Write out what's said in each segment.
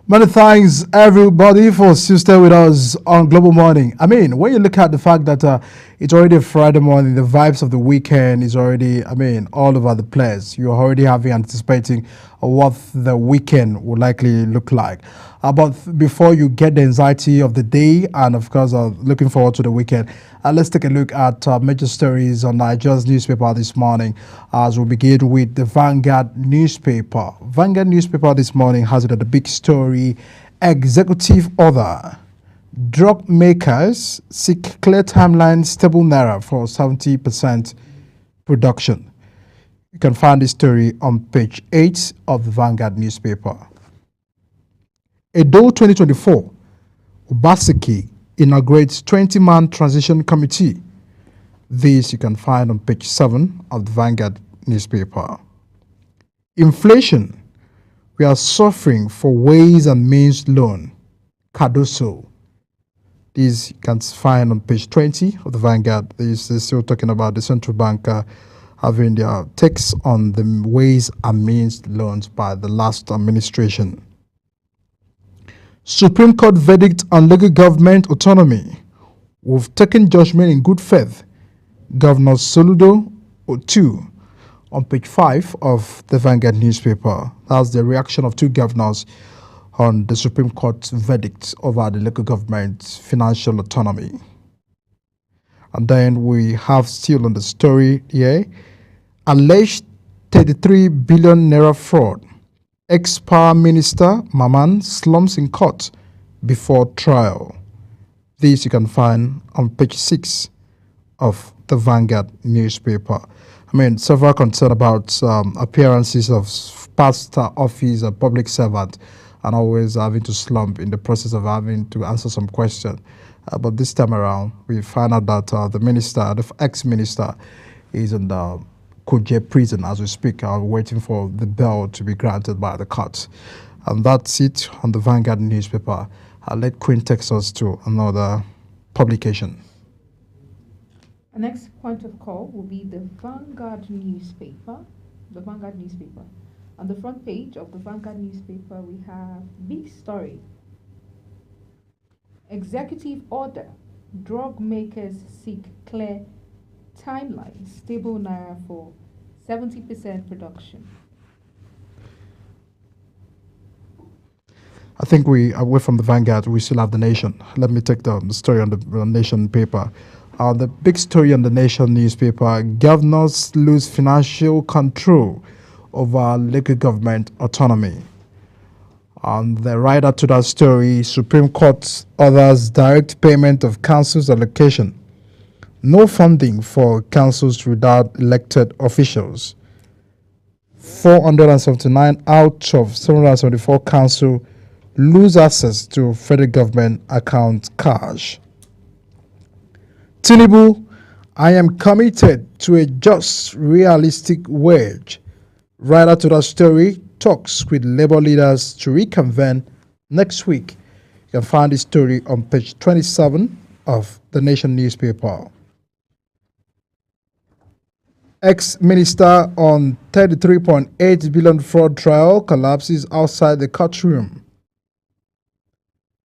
Many thanks, everybody, for still staying with us on Global Morning. I mean, when you look at the fact that it's already Friday morning, the vibes of the weekend is already, all over the place. You're already having anticipating what the weekend will likely look like. But before you get the anxiety of the day and, of course, looking forward to the weekend, let's take a look at major stories on Nigeria's newspaper this morning as we begin with the Vanguard newspaper. Vanguard newspaper this morning has it at the big story, executive order. Drug makers seek clear timeline, stable naira for 70% production. You can find this story on page 8 of the Vanguard newspaper. Edo 2024, Obaseki inaugurates 20-man transition committee. This you can find on page 7 of the Vanguard newspaper. Inflation, we are suffering for ways and means loan. Cardoso. This you can find on page 20 of the Vanguard. They're still talking about the central bank having their takes on the ways and means loans by the last administration. Supreme Court verdict on local government autonomy. We've taken judgment in good faith. Governor Soludo Otu on page 5 of the Vanguard newspaper. That's the reaction of two governors on the Supreme Court's verdict over the local government's financial autonomy. And then we have still on the story here, alleged 33 billion naira fraud. Ex-power minister Maman slumps in court before trial. This you can find on page 6 of the Vanguard newspaper. Several concern about appearances of past office and public servant and always having to slump in the process of having to answer some question. But this time around, we find out that the ex-minister is in the Kuje prison as we speak, waiting for the bail to be granted by the court. And that's it on the Vanguard newspaper. I'll let Queen take us to another publication. Our next point of call will be the Vanguard newspaper. The Vanguard newspaper. On the front page of the Vanguard newspaper, we have big story. Executive order. Drug makers seek clear timeline, stable naira for 70% production. I think away from the Vanguard, we still have the Nation. Let me take the story on the Nation paper. The big story on the Nation newspaper, governors lose financial control over local government autonomy. On the writer to that story, Supreme Court orders direct payment of council's allocation. No funding for councils without elected officials. 479 out of 774 council lose access to federal government account cash. Tinubu, I am committed to a just, realistic wage. Writer to that story talks with labor leaders to reconvene next week. You can find this story on page 27 of the Nation newspaper. Ex-minister on 33.8 billion fraud trial collapses outside the courtroom.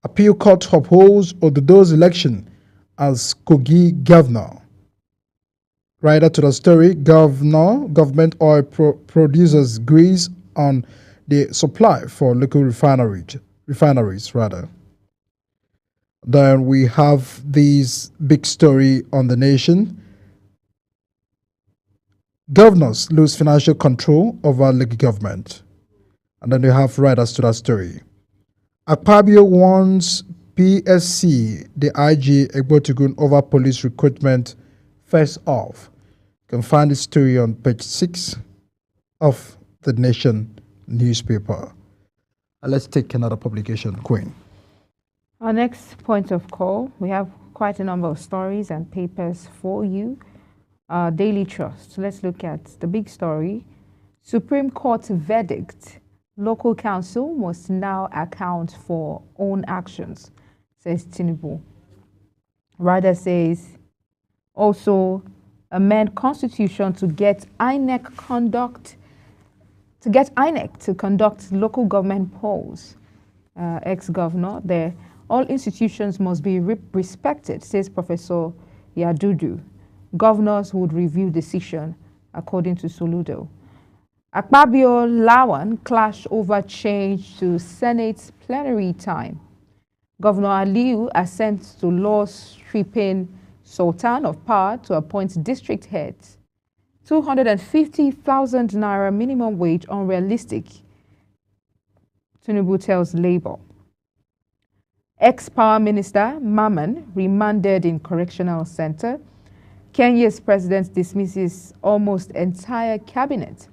Appeal court upholds Ododo's election as Kogi governor. Writer to the story, government oil producers agrees on the supply for local refineries. Then we have this big story on the Nation. Governors lose financial control over local government. And then you have writers to that story. Akpabio warns PSC, the IG, Egbotigun over police recruitment face off. You can find this story on page 6 of the Nation newspaper. Let's take another publication, Queen. Our next point of call, we have quite a number of stories and papers for you. Daily Trust. Let's look at the big story. Supreme Court verdict. Local council must now account for own actions, says Tinubu. Writer says also amend constitution to get INEC to conduct local government polls. ex-governor there. All institutions must be respected, says Professor Yadudu. Governors would review decision, according to Soludo. Akpabio Lawan clash over change to Senate plenary time. Governor Aliu assents to law stripping Sultan of Power to appoint district heads. 250,000 naira minimum wage unrealistic, Tinubu tells Labour. Ex-Power Minister Maman remanded in correctional center. Kenya's president dismisses almost entire cabinet.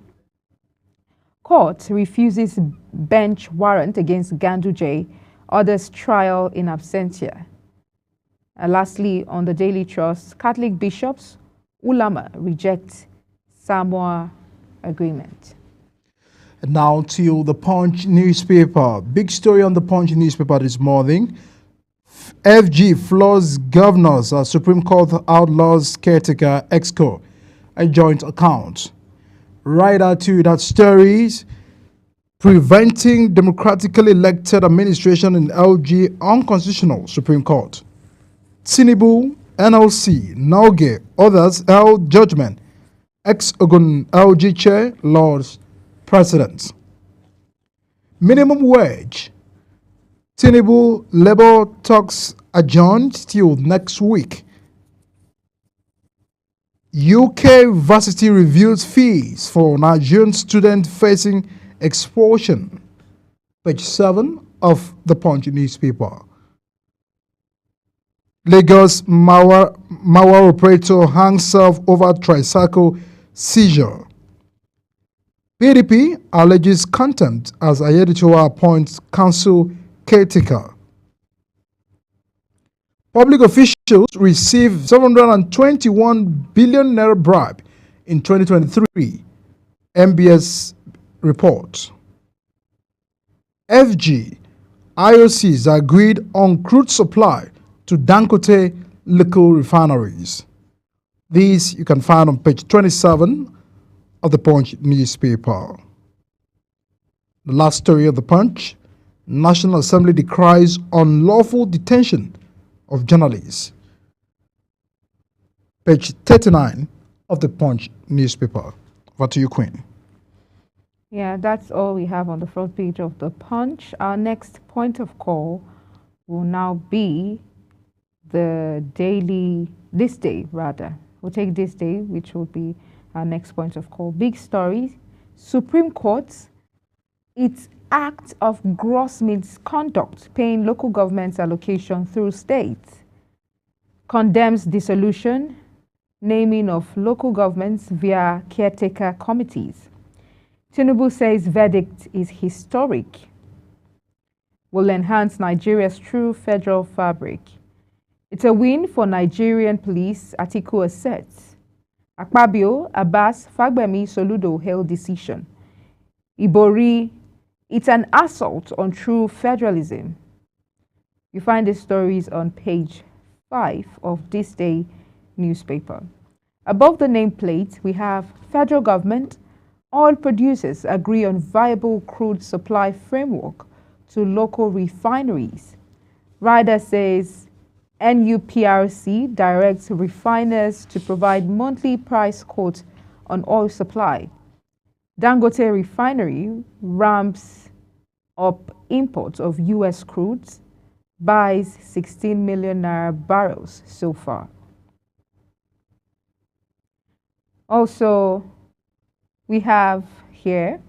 Court refuses bench warrant against Ganduje, orders trial in absentia. And lastly, on the Daily Trust, Catholic bishops, ulama reject Samoa agreement. And now to the Punch newspaper. Big story on the Punch newspaper this morning. FG floors governors as Supreme Court outlaws caretaker exco, a joint account. Right out to that stories. Preventing democratically elected administration in LG unconstitutional Supreme Court. Tinubu, NLC, Nauge, others held judgment. Ex-Ogun LG chair, Lord's president. Minimum wage. Tinubu Labour talks adjourned till next week. UK varsity reviews fees for Nigerian students facing expulsion. Page 7 of the Punch newspaper. Lagos Mawa operator hangs self over tricycle seizure. PDP alleges contempt as Ayeditowa appoints council caretaker. Public officials received 721 billion naira bribe in 2023. MBS report. FG IOCs agreed on crude supply to Dangote local refineries. These you can find on page 27 of the Punch newspaper. The last story of the Punch. National Assembly decries unlawful detention of journalists. Page 39 of the Punch newspaper. Over to you, Queen. Yeah, that's all we have on the front page of the Punch. Our next point of call will now be this day rather. We'll take this day, which will be our next point of call. Big story. Supreme Court, its act of gross misconduct, paying local governments allocation through states, condemns dissolution, naming of local governments via caretaker committees. Tinubu says verdict is historic, will enhance Nigeria's true federal fabric. It's a win for Nigerian police, Atiku asserts. Akpabio, Abbas, Fagbemi, Soludo held decision. Ibori, it's an assault on true federalism. You find the stories on page 5 of this day newspaper. Above the nameplate, we have federal government, oil producers agree on viable crude supply framework to local refineries. Rider says NUPRC directs refiners to provide monthly price quote on oil supply. Dangote refinery ramps up imports of U.S. crudes, buys 16 million naira barrels so far. Also, we have here,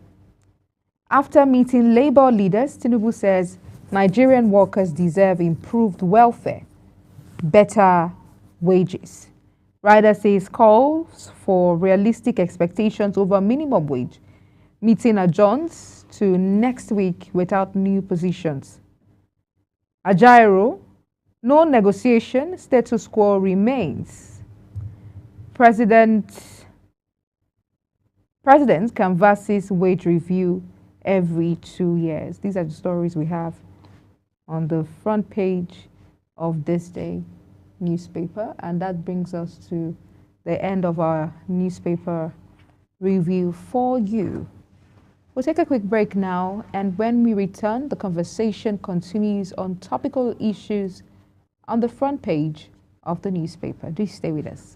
after meeting labor leaders, Tinubu says Nigerian workers deserve improved welfare, better wages. Rider says calls for realistic expectations over minimum wage. Meeting adjourns to next week without new positions. Ajaero, no negotiation, status quo remains. President canvasses wage review every 2 years. These are the stories we have on the front page of this day newspaper, and that brings us to the end of our newspaper review for you. We'll take a quick break now, and when we return, the conversation continues on topical issues on the front page of the newspaper. Do stay with us.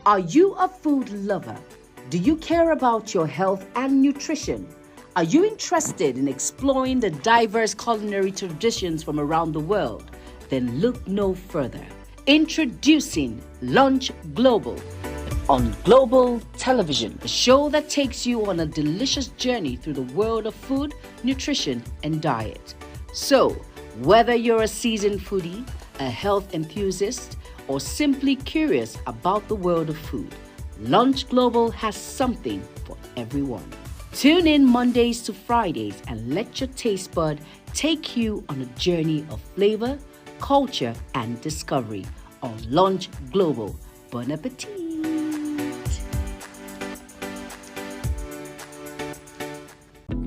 Are you a food lover? Do you care about your health and nutrition? Are you interested in exploring the diverse culinary traditions from around the world? Then look no further. Introducing Lunch Global on Global Television, a show that takes you on a delicious journey through the world of food, nutrition, and diet. So, whether you're a seasoned foodie, a health enthusiast, or simply curious about the world of food, Lunch Global has something for everyone. Tune in Mondays to Fridays and let your taste bud take you on a journey of flavor, culture, and discovery on Lunch Global. Bon appetit!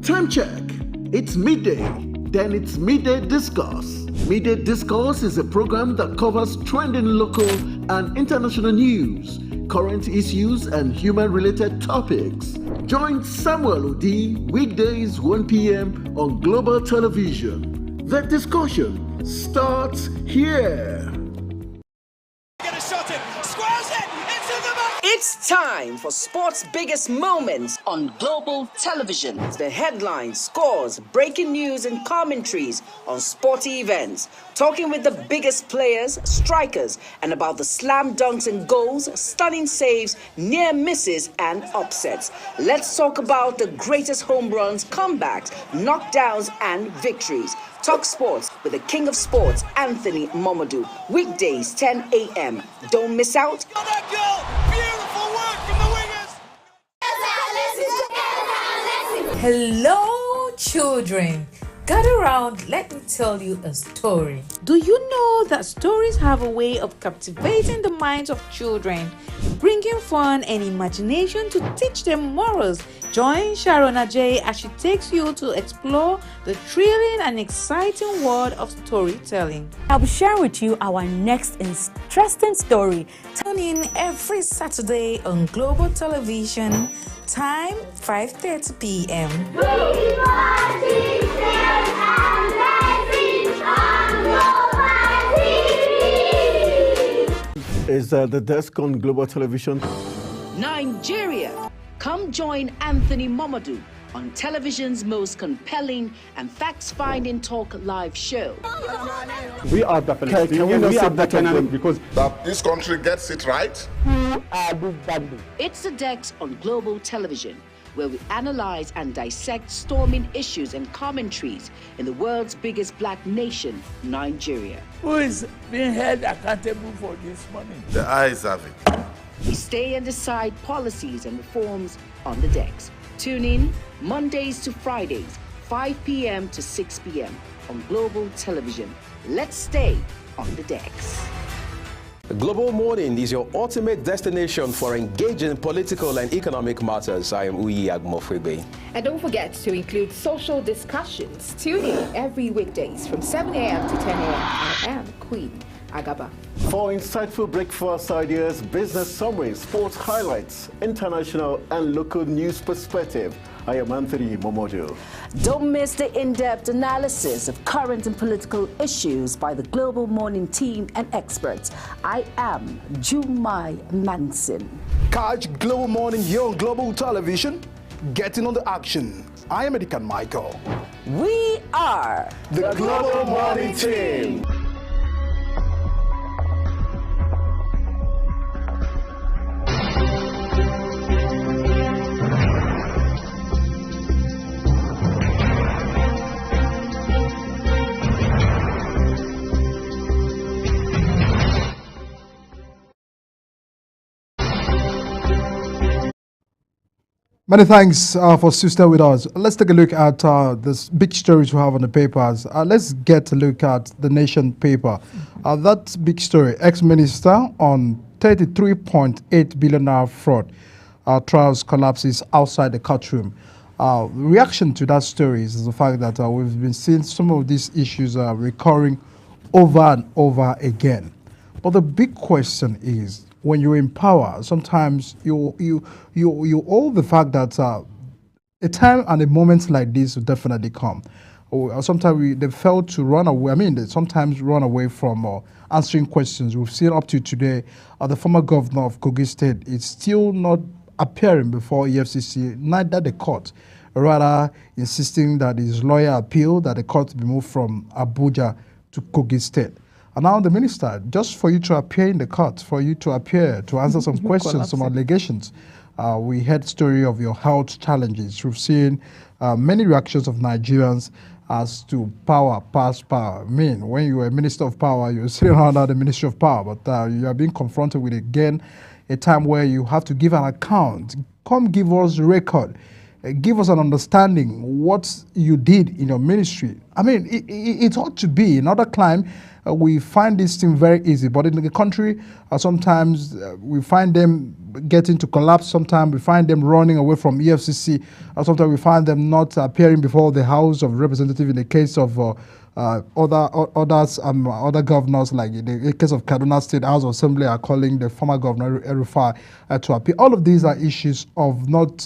Time check. It's midday. Then it's Midday Discourse. Midday Discourse is a program that covers trending local and international news, current issues, and human-related topics. Join Samuel Odi weekdays 1 p.m. on Global Television. The discussion starts here. Get a shot in, squares it, into the back. It's time for sports' biggest moments on Global Television. The headlines, scores, breaking news, and commentaries on sporty events. Talking with the biggest players, strikers, and about the slam dunks and goals, stunning saves, near misses, and upsets. Let's talk about the greatest home runs, comebacks, knockdowns, and victories. Talk sports with the king of sports, Anthony Momodou. Weekdays, 10 a.m. Don't miss out. Got that goal, beautiful work from the wingers. Hello, children. Gather around, let me tell you a story. Do you know that stories have a way of captivating the minds of children, bringing fun and imagination to teach them morals? Join Sharon Ajay as she takes you to explore the thrilling and exciting world of storytelling. I'll be sharing with you our next interesting story. Tune in every Saturday on Global Television, time 5:30 p.m. Is the desk on Global Television? Nigeria. Come join Anthony Momodou on television's most compelling and facts-finding talk live show. We are definitely. Can we not say both of them? Because that this country gets it right. It's the Dex on Global Television, where we analyze and dissect storming issues and commentaries in the world's biggest black nation, Nigeria. Who is being held accountable for this money? The eyes have it. We stay and decide policies and reforms on the Dex. Tune in Mondays to Fridays, 5 p.m. to 6 p.m. on Global Television. Let's stay on the Dex. Global Morning is your ultimate destination for engaging political and economic matters. I am Uyi Agmofwebe. And don't forget to include social discussions. Tune in every weekdays from 7 a.m. to 10 a.m. I am Queen Agaba. For insightful breakfast ideas, business summaries, sports highlights, international and local news perspective, I am Anthony Momodou. Don't miss the in-depth analysis of current and political issues by the Global Morning team and experts. I am Jumai Manson. Catch Global Morning here on Global Television. Getting on the action. I am Edikan Michael. We are The Global Morning Team. Many thanks for still staying with us. Let's take a look at this big stories we have on the papers. Let's get a look at the Nation paper. That big story, ex-minister on 33.8 billion naira fraud. Trials collapses outside the courtroom. Reaction to that story is the fact that we've been seeing some of these issues recurring over and over again. But the big question is, when you're in power, sometimes you hold the fact that a time and a moment like this will definitely come. Sometimes they fail to run away. I mean, they sometimes run away from answering questions. We've seen up to today, the former governor of Kogi State is still not appearing before EFCC, neither the court, rather insisting that his lawyer appealed that the court be moved from Abuja to Kogi State. And now the minister, just for you to appear in the court, for you to appear to answer some questions, some allegations. We heard story of your health challenges. We've seen many reactions of Nigerians as to power, past power. I mean, when you were a minister of power, you're sitting under the Ministry of Power, but you are being confronted with, again, a time where you have to give an account. Come give us a record. Give us an understanding what you did in your ministry. I mean, it ought to be. In other clime, we find this thing very easy, but in the country, sometimes we find them getting to collapse. Sometimes we find them running away from EFCC. Sometimes we find them not appearing before the House of Representatives in the case of other governors, like in the case of Kaduna State House of Assembly, are calling the former governor Erufai to appear. All of these are issues of not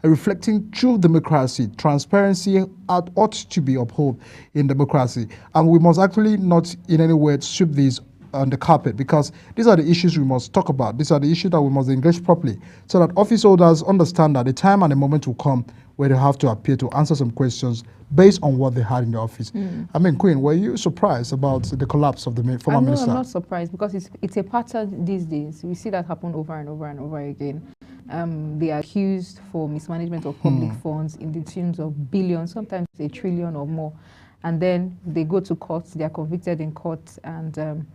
reflecting true democracy. Transparency ought to be upheld in democracy, and we must actually not in any way sweep these on the carpet, because these are the issues we must talk about. These are the issues that we must engage properly, so that office holders understand that the time and the moment will come where they have to appear to answer some questions based on what they had in the office. I mean, Queen, were you surprised about the collapse of the former minister? I'm not surprised, because it's a pattern these days. We see that happen over and over and over again. They are accused for mismanagement of public funds in the tunes of billions, sometimes a trillion or more. And then they go to court, they are convicted in court, and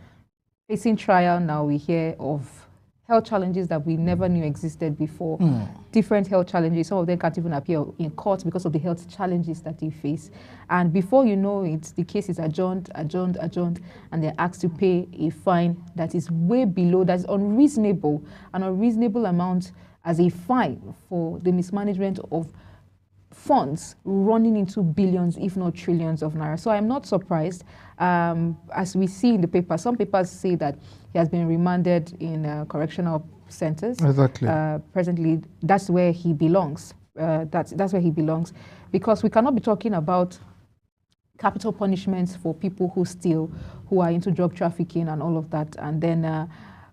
facing trial now, we hear of health challenges that we never knew existed before. Different health challenges. Some of them can't even appear in court because of the health challenges that they face. And before you know it, the case is adjourned, and they're asked to pay a fine that is way below, that is unreasonable, an unreasonable amount as a fine for the mismanagement of funds running into billions, if not trillions of naira. So I'm not surprised. As we see in the paper, some papers say that he has been remanded in correctional centers. Exactly. Presently, that's where he belongs. That's where he belongs, because we cannot be talking about capital punishments for people who steal, who are into drug trafficking and all of that, and then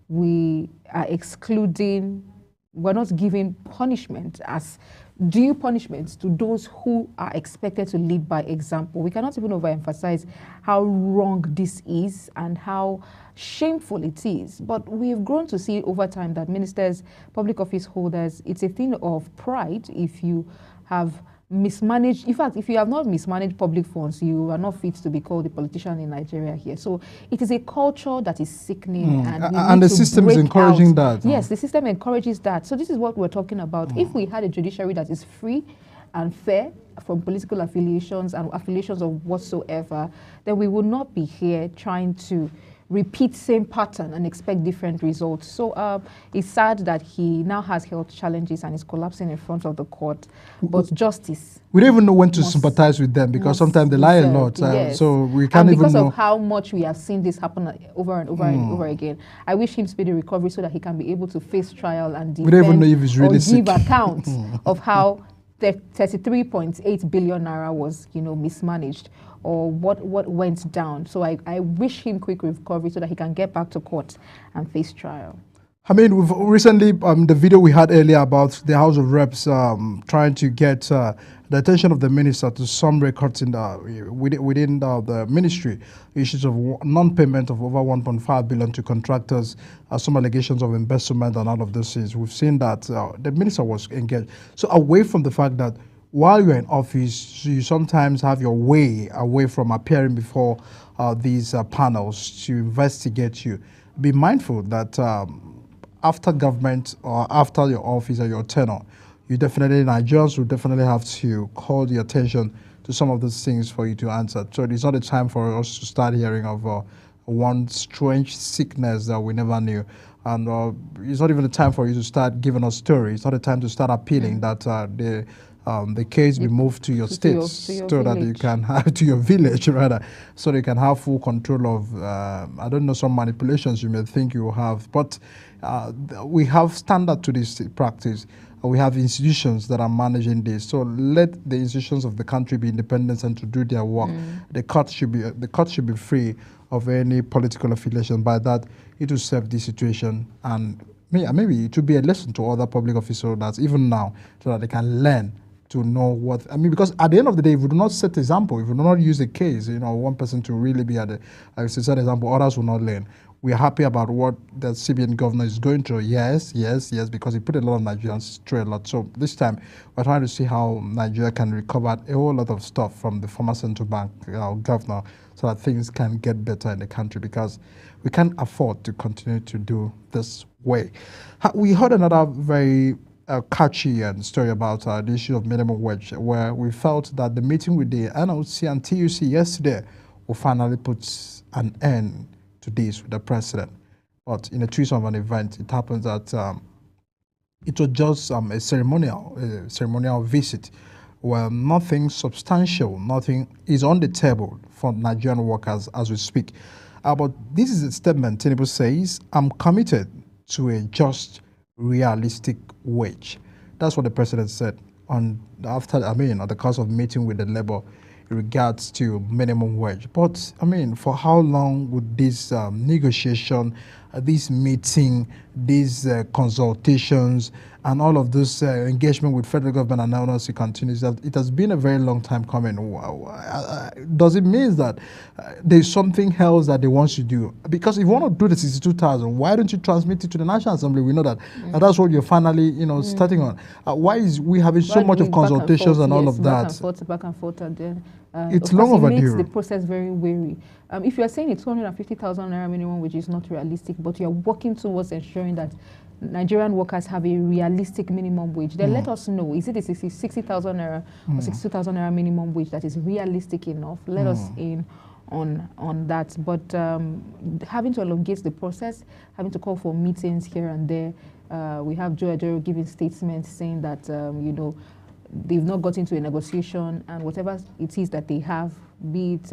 we are excluding, we're not giving punishment as due punishments to those who are expected to lead by example. We cannot even overemphasize how wrong this is and how shameful it is. But we've grown to see over time that ministers, public office holders, it's a thing of pride if you have mismanaged. In fact, if you have not mismanaged public funds, you are not fit to be called a politician in Nigeria here. So it is a culture that is sickening, and the system is encouraging that. Yes, the system encourages that. So this is what we're talking about. If we had a judiciary that is free and fair from political affiliations and affiliations of whatsoever, then we would not be here trying to repeat same pattern and expect different results. So it's sad that he now has health challenges and is collapsing in front of the court. But justice, we don't even know when to sympathize with them, because sometimes they lie a lot. Yes. So we can't even know. Because of how much we have seen this happen over and over and over again. I wish him speedy recovery so that he can be able to face trial and defend, we don't even know if he's really give account of how 33.8 billion naira was, mismanaged, or what went down. So I wish him quick recovery so that he can get back to court and face trial. I mean, we've recently, the video we had earlier about the House of Reps trying to get the attention of the minister to some records in within the ministry, issues of non-payment of over 1.5 billion to contractors, some allegations of embezzlement and all of those things. We've seen that the minister was engaged. So away from the fact that while you're in office, you sometimes have your way away from appearing before these panels to investigate you, be mindful that after government or after your office or your tenure, you definitely, Nigerians will definitely have to call the attention to some of those things for you to answer. So it's not a time for us to start hearing of one strange sickness that we never knew. And it's not even a time for you to start giving us stories. It's not a time to start appealing that the case be moved to your states so that you can have to your village rather, so they can have full control of I don't know, some manipulations you may think you will have, but we have standard to this practice. We have institutions that are managing this, so let the institutions of the country be independent and to do their work. The court should be free of any political affiliation. By that, it will serve the situation, and maybe it will be a lesson to other public officials that even now, so that they can learn to know what, because at the end of the day, if we do not set example, if we do not use a case, one person to really be at a set example, others will not learn. We are happy about what the CBN governor is going through. Yes, because he put a lot of Nigerians through a lot. So this time, we're trying to see how Nigeria can recover a whole lot of stuff from the former central bank governor, so that things can get better in the country, because we can't afford to continue to do this way. We heard another very catchy story about the issue of minimum wage, where we felt that the meeting with the NLC and TUC yesterday will finally put an end to this with the president. But in a twist of an event, it happens that it was just a ceremonial visit, where nothing substantial, nothing is on the table for Nigerian workers as we speak. But this is a statement Tinubu says, "I'm committed to a just, realistic wage." That's what the president said on the course of meeting with the labor in regards to minimum wage. But for how long would this negotiation, this meeting, these consultations, and all of this engagement with federal government and NLC continues? It has been a very long time coming. Does it mean that there's something else that they want to do? Because if you want to do the 62,000, why don't you transmit it to the National Assembly? We know that, and that's what you're finally, starting on. Why is we having so much of consultations and all of that? Back and forth, and then it's long overdue. It makes the process very weary. If you are saying it's 250,000 naira minimum, which is not realistic, but you are working towards ensuring that Nigerian workers have a realistic minimum wage, then let us know, is it a 60,000 naira or 62,000 naira minimum wage that is realistic enough? Let us in on that. But having to elongate the process, having to call for meetings here and there, we have Joe Ajero giving statements saying that they've not got into a negotiation, and whatever it is that they have, be it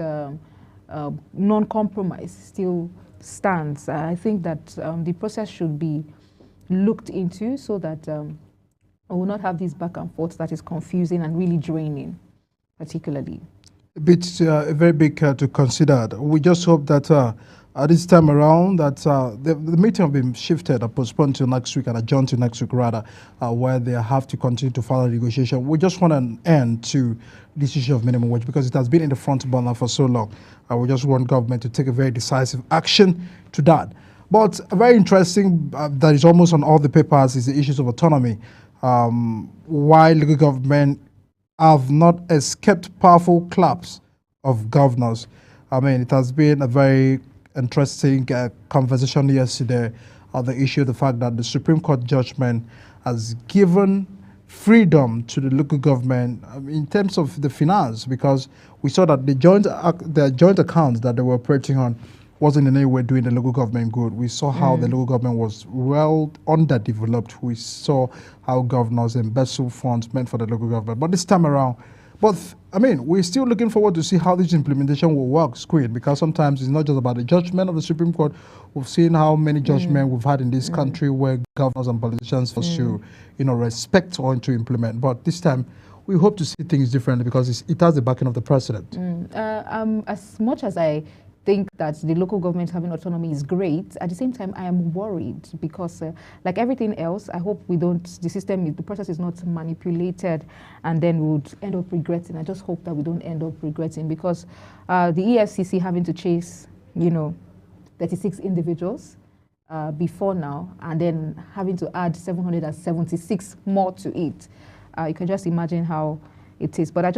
non-compromise, still stands. I think that the process should be looked into, so that we will not have this back and forth that is confusing and really draining, particularly. It's very big to consider. We just hope that at this time around that the meeting have been shifted or postponed to next week and adjourned to next week rather, where they have to continue to follow negotiation. We just want an end to this issue of minimum wage, because it has been in the front burner for so long. We just want government to take a very decisive action to that. But very interesting, that is almost on all the papers, is the issues of autonomy. Why local government have not escaped powerful claps of governors. It has been a very interesting conversation yesterday on the issue of the fact that the Supreme Court judgment has given freedom to the local government in terms of the finance, because we saw that the joint accounts that they were operating on wasn't in any way doing the local government good. We saw how the local government was well underdeveloped. We saw how governors embezzled funds meant for the local government. But this time around, we're still looking forward to see how this implementation will work, because sometimes it's not just about the judgment of the Supreme Court. We've seen how many judgments we've had in this country where governors and politicians forced to, respect or to implement. But this time, we hope to see things differently, because it has the backing of the president. As much as I think that the local government having autonomy is great, at the same time I am worried, because like everything else, I hope the process is not manipulated and then we would end up regretting. I just hope that we don't end up regretting, because the EFCC having to chase 36 individuals before now, and then having to add 776 more to it, you can just imagine how it is. But I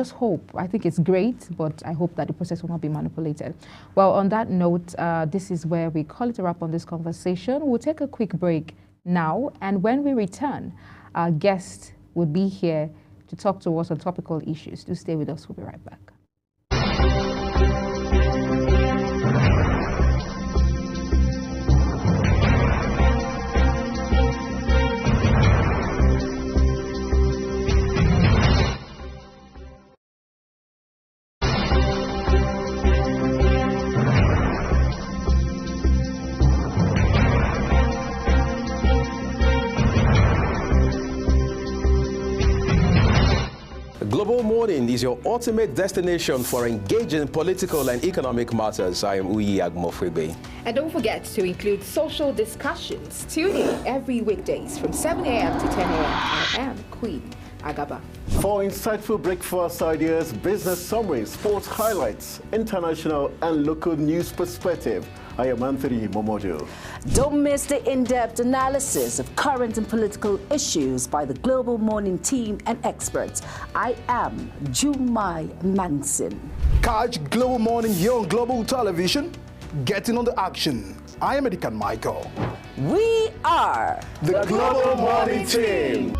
think it's great, but I hope that the process will not be manipulated. Well, on that note, this is where we call it a wrap on this conversation. We'll take a quick break now, and when we return, our guest would be here to talk to us on topical issues. Do stay with us. We'll be right back. Global Morning is your ultimate destination for engaging political and economic matters. I am Uyi Agmofwebe. And don't forget to include social discussions. Tune in every weekdays from 7 a.m. to 10 a.m. I am Queen Agaba. For insightful breakfast ideas, business summaries, sports highlights, international and local news perspective, I am Anthony Momodu. Don't miss the in-depth analysis of current and political issues by the Global Morning team and experts. I am Jumai Manson. Catch Global Morning here on Global Television. Getting on the action. I am Edikan Michael. We are the Global Morning team.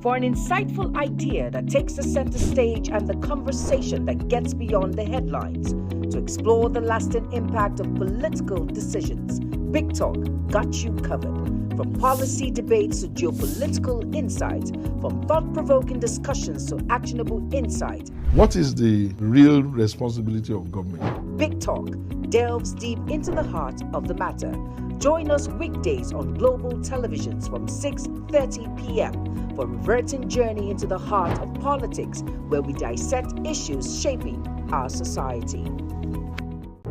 For an insightful idea that takes the center stage and the conversation that gets beyond the headlines, to explore the lasting impact of political decisions, Big Talk got you covered. From policy debates to geopolitical insights, from thought-provoking discussions to actionable insight. What is the real responsibility of government? Big Talk delves deep into the heart of the matter. Join us weekdays on Global Televisions from 6:30 p.m. for a reverting journey into the heart of politics, where we dissect issues shaping our society.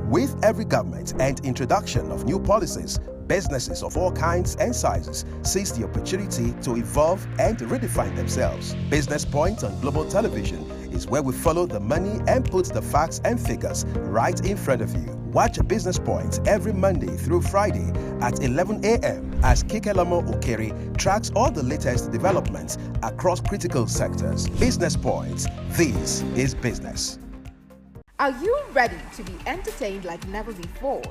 With every government and introduction of new policies, businesses of all kinds and sizes seize the opportunity to evolve and redefine themselves. Business Point on Global Television is where we follow the money and put the facts and figures right in front of you. Watch Business Point every Monday through Friday at 11 a.m. as Kikelamo Okeri tracks all the latest developments across critical sectors. Business Point. This is business. Are you ready to be entertained like never before?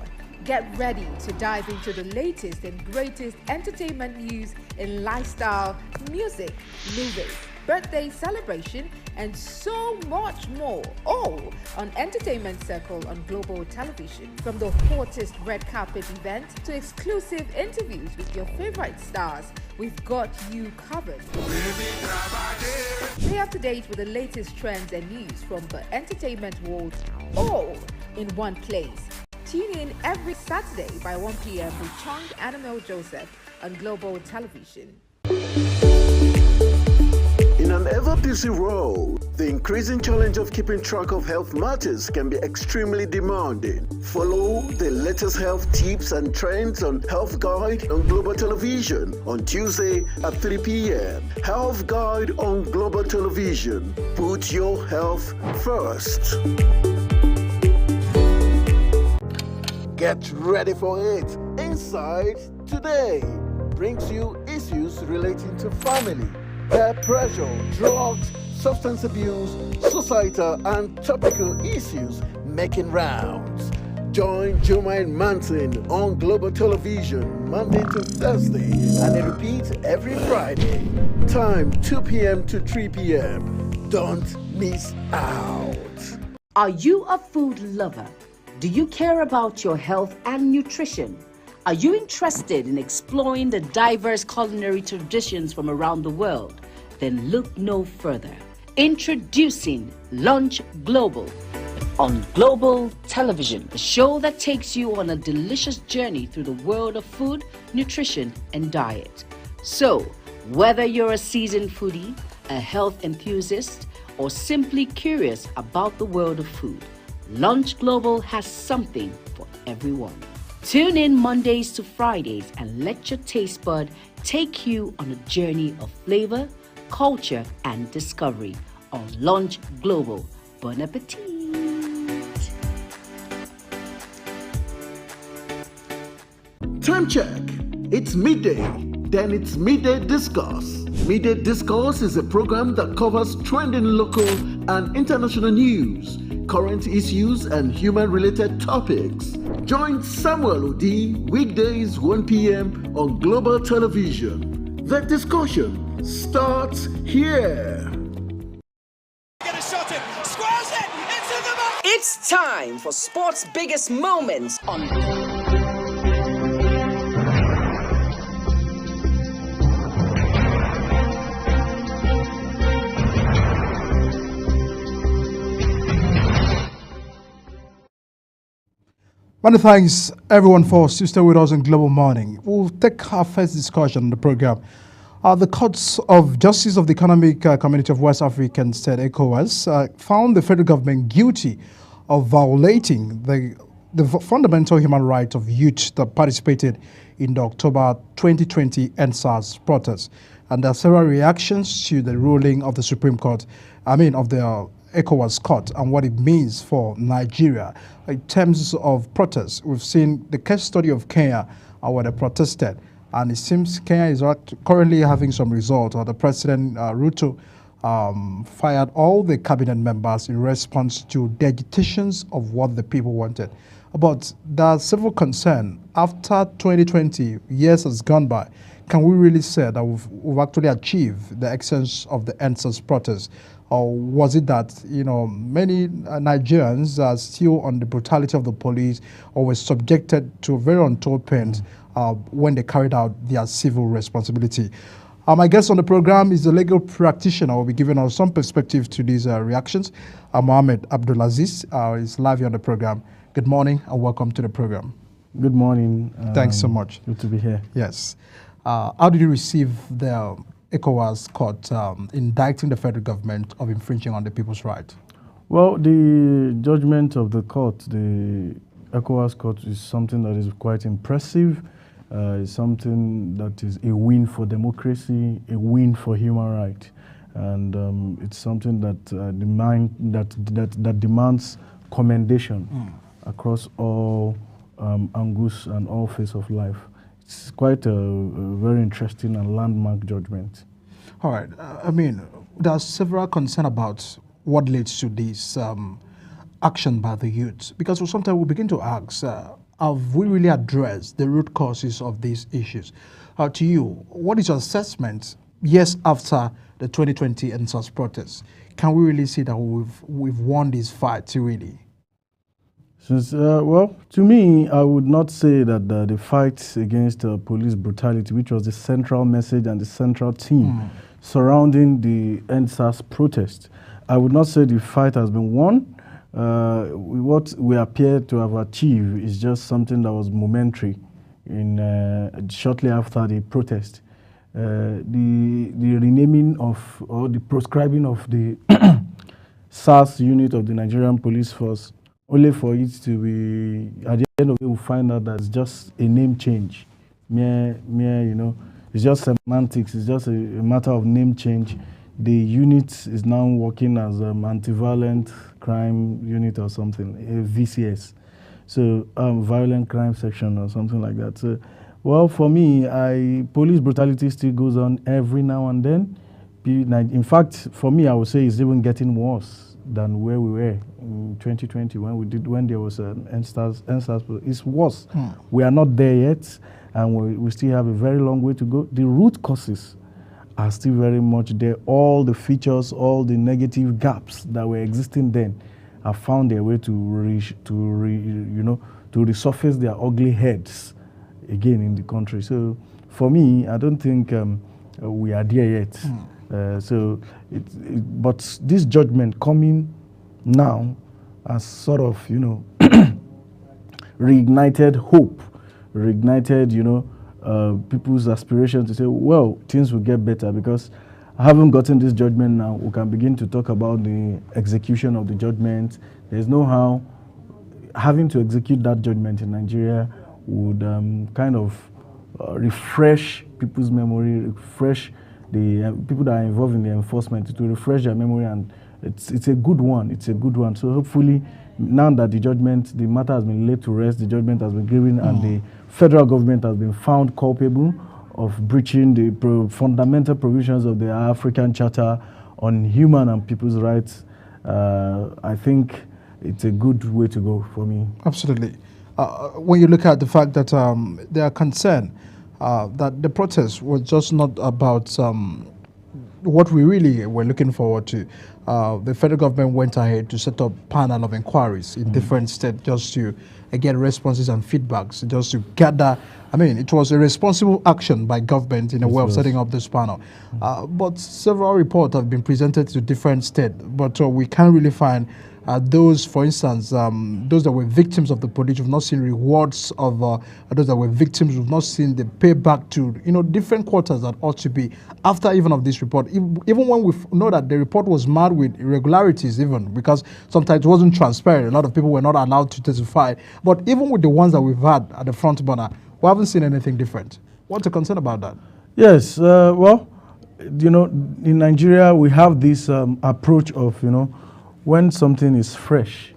Get ready to dive into the latest and greatest entertainment news in lifestyle, music, movies, birthday celebration, and so much more, all on Entertainment Circle on Global Television. From the hottest red carpet event to exclusive interviews with your favorite stars, we've got you covered. Stay up to date with the latest trends and news from the entertainment world, all in one place. Tune in every Saturday by 1 p.m. with Chung and Emil Joseph on Global Television. In an ever-busy world, the increasing challenge of keeping track of health matters can be extremely demanding. Follow the latest health tips and trends on Health Guide on Global Television on Tuesday at 3 p.m. Health Guide on Global Television. Put your health first. Get ready for it. Inside Today brings you issues relating to family, peer pressure, drugs, substance abuse, societal and topical issues making rounds. Join Jumaine Manson on Global Television Monday to Thursday and it repeats every Friday. Time 2 p.m. to 3 p.m. Don't miss out. Are you a food lover? Do you care about your health and nutrition? Are you interested in exploring the diverse culinary traditions from around the world? Then look no further. Introducing Lunch Global on Global Television, a show that takes you on a delicious journey through the world of food, nutrition, and diet. So, whether you're a seasoned foodie, a health enthusiast, or simply curious about the world of food, Lunch Global has something for everyone. Tune in Mondays to Fridays and let your taste bud take you on a journey of flavor, culture, and discovery on Lunch Global. Bon appetit! Time check. It's midday. Then it's Midday Discourse. Midday Discourse is a program that covers trending local and international news, current issues and human-related topics. Join Samuel Odi weekdays 1 p.m. on Global Television. The discussion starts here. Get a shot in, squares it, into the back. It's time for sports' biggest moments on. Many thanks everyone for staying with us in Global Morning. We'll take our first discussion on the program. The Courts of Justice of the Economic Community of West African State, Ecowas, found the federal government guilty of violating the fundamental human right of youth that participated in the October 2020 Endsars protests. And there are several reactions to the ruling of the Supreme Court, of the Ecowas court, and what it means for Nigeria in terms of protests. We've seen the case study of Kenya where they protested, and it seems Kenya is currently having some result. The President Ruto fired all the cabinet members in response to the agitations of what the people wanted. But there are several concerns. After 2020, years has gone by, can we really say that we've actually achieved the essence of the Endsars protest? Or was it that, many Nigerians are still on the brutality of the police or were subjected to very untold pains when they carried out their civil responsibility? My guest on the program is a legal practitioner who will be giving us some perspective to these reactions. Mohammed Abdulaziz is live here on the program. Good morning and welcome to the program. Good morning. Thanks so much. Good to be here. Yes. How did you receive the Ecowas court indicting the federal government of infringing on the people's right? Well, the judgment of the court, the Ecowas court, is something that is quite impressive. It's something that is a win for democracy, a win for human rights, and it's something that demands commendation across all angles and all phases of life. It's quite a very interesting and landmark judgment. All right. There are several concerns about what leads to this action by the youth. Because sometimes we begin to ask, have we really addressed the root causes of these issues? To you, what is your assessment years after the 2020 Endsars protests? Can we really see that we've won this fight, really? Well, to me, I would not say that the fight against police brutality, which was the central message and the central theme surrounding the Endsars protest, I would not say the fight has been won. What we appear to have achieved is just something that was momentary shortly after the protest. The renaming of, or the proscribing of the SARS unit of the Nigerian police force, only for it to be, at the end of it, we'll find out that it's just a name change. It's just semantics. It's just a matter of name change. The unit is now working as an anti-violent crime unit or something, a VCS. So, violent crime section or something like that. So, well, for me, police brutality still goes on every now and then. In fact, for me, I would say it's even getting worse than where we were in 2020 when there was an Endsars. It's worse. We are not there yet, and we still have a very long way to go. The root causes are still very much there. All the features, all the negative gaps that were existing then have found their way to resurface their ugly heads again in the country. So for me, I don't think we are there yet. But this judgment coming now has sort of, reignited hope, reignited, people's aspiration to say, well, things will get better, because I haven't gotten this judgment now. We can begin to talk about the execution of the judgment. There's no how having to execute that judgment in Nigeria would kind of refresh people's memory, refresh the people that are involved in the enforcement, to refresh their memory, and it's a good one. It's a good one. So hopefully, now that the matter has been laid to rest, the judgment has been given, and the federal government has been found culpable of breaching the fundamental provisions of the African Charter on human and people's rights, I think it's a good way to go for me. Absolutely. When you look at the fact that they are concerned that the protest was just not about what we really were looking forward to. The federal government went ahead to set up panel of inquiries in different states just to get responses and feedbacks, just to gather. I mean, it was a responsible action by government in a way of setting up this panel. But several reports have been presented to different states, but we can't really find those, for instance, those that were victims of the police who've not seen rewards of those that were victims who've not seen the payback to, different quarters that ought to be after even of this report. Even when we know that the report was marred with irregularities, even because sometimes it wasn't transparent. A lot of people were not allowed to testify. But even with the ones that we've had at the front burner, we haven't seen anything different. What's the concern about that? Yes, well, in Nigeria, we have this approach of, when something is fresh,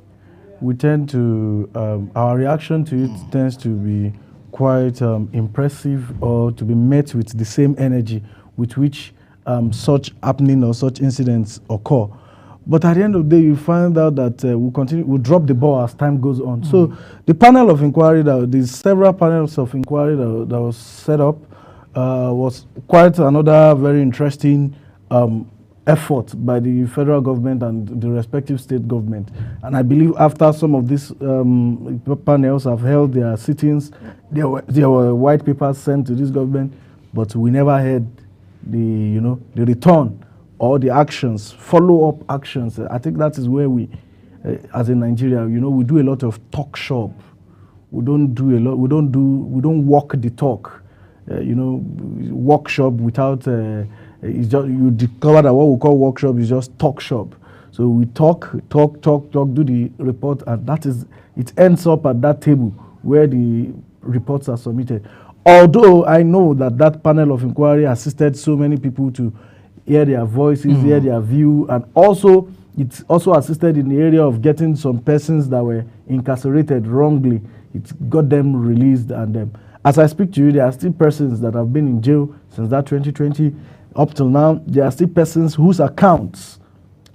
we tend to, our reaction to it tends to be quite impressive, or to be met with the same energy with which such happening or such incidents occur. But at the end of the day, you find out that we'll drop the ball as time goes on. So the panel of inquiry, there's several panels of inquiry that was set up, was quite another very interesting effort by the federal government and the respective state government. And I believe after some of these panels have held their sittings, there were white papers sent to this government, but we never had the return or the actions, follow-up actions. I think that is where we, as in Nigeria, we do a lot of talk shop. We don't walk the talk. Workshop without. It's just, you discover that what we call workshop is just talk shop. So we talk, do the report, and it ends up at that table where the reports are submitted. Although I know that panel of inquiry assisted so many people to hear their voices, hear their view, and also it's also assisted in the area of getting some persons that were incarcerated wrongly. It got them released, and as I speak to you, there are still persons that have been in jail since that 2020. Up till now, there are still persons whose accounts,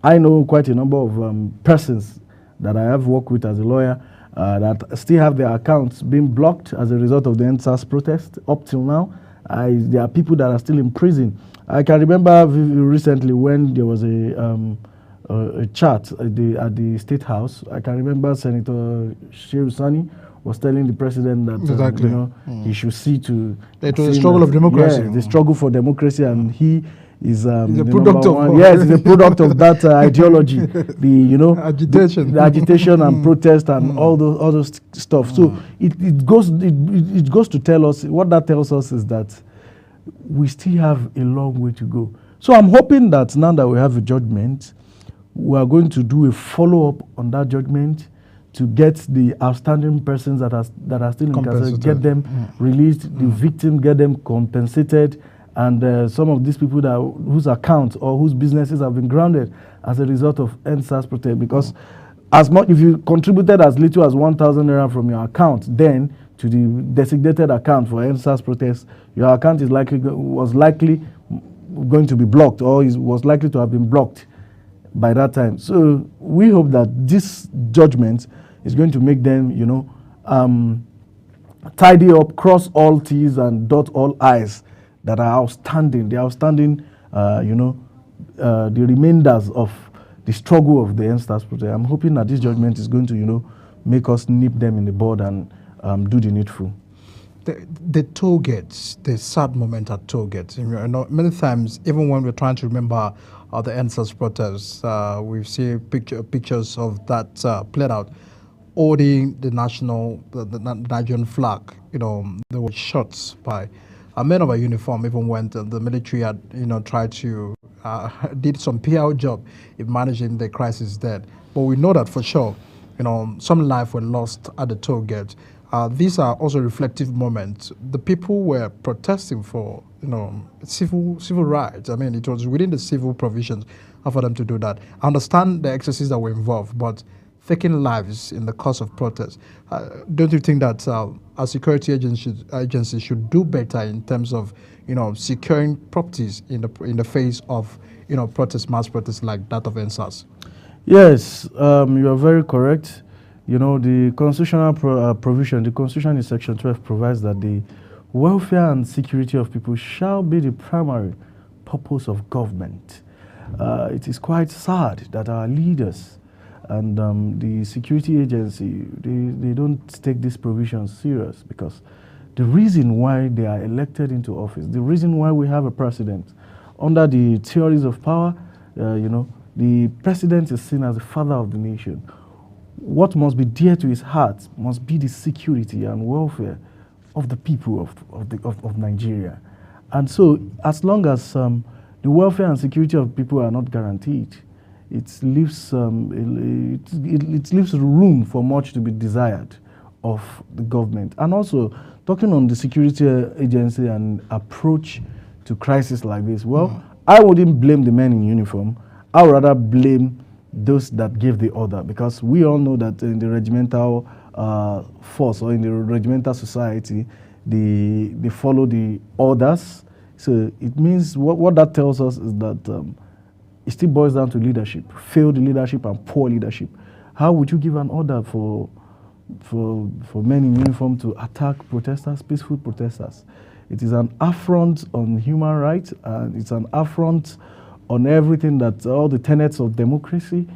I know quite a number of persons that I have worked with as a lawyer that still have their accounts being blocked as a result of the Endsars protest. Up till now, there are people that are still in prison. I can remember recently when there was a chat at the State House. I can remember Senator Shehu Sani was telling the president that he should see to... It was a struggle of democracy. Yeah, the struggle for democracy, and he is he's a product of yes, he's a product of that ideology. The agitation and protest and all those stuff. So it goes to tell us, what that tells us is that we still have a long way to go. So I'm hoping that now that we have a judgment, we are going to do a follow-up on that judgment to get the outstanding persons that are still incarcerated, get them released, the victim, get them compensated, and some of these people whose accounts or whose businesses have been grounded as a result of Endsars protest. Because as much, if you contributed as little as 1,000 naira from your account then to the designated account for Endsars protest, your account was likely going to be blocked, or was likely to have been blocked by that time. So we hope that this judgment is going to make them, tidy up, cross all T's and dot all I's that are outstanding. The outstanding, the remainders of the struggle of the Endsars protest. I'm hoping that this judgment is going to, make us nip them in the bud and do the needful. The toll gates, the sad moment at toll gates. Many times, even when we're trying to remember the Endsars protests, we see pictures of that played out, holding the Nigerian flag. There were shots by men of a uniform, even when the military had, tried to did some PR job in managing the crisis there. But we know that for sure, some lives were lost at the toll gate. These are also reflective moments. The people were protesting for, civil rights. I mean, it was within the civil provisions for them to do that. I understand the excesses that were involved, but taking lives in the course of protest, don't you think that our security agencies should do better in terms of, securing properties in the face of, mass protests like that of Endsars? Yes, you are very correct. You know, the constitutional provision, the Constitution in Section 12 provides that the welfare and security of people shall be the primary purpose of government. It is quite sad that our leaders and the security agency, they don't take these provisions serious, because the reason why they are elected into office, the reason why we have a president, under the theories of power, you know, the president is seen as the father of the nation. What must be dear to his heart must be the security and welfare of the people of Nigeria. And so, as long as the welfare and security of people are not guaranteed, it leaves room for much to be desired of the government. And also, talking on the security agency and approach to crisis like this, well, I wouldn't blame the men in uniform. I would rather blame those that gave the order, because we all know that in the regimental force or in the regimental society, they follow the orders. So it means what that tells us is that it still boils down to leadership, failed leadership and poor leadership. How would you give an order for men in uniform to attack protesters, peaceful protesters? It is an affront on human rights, and it's an affront on everything that all the tenets of democracy,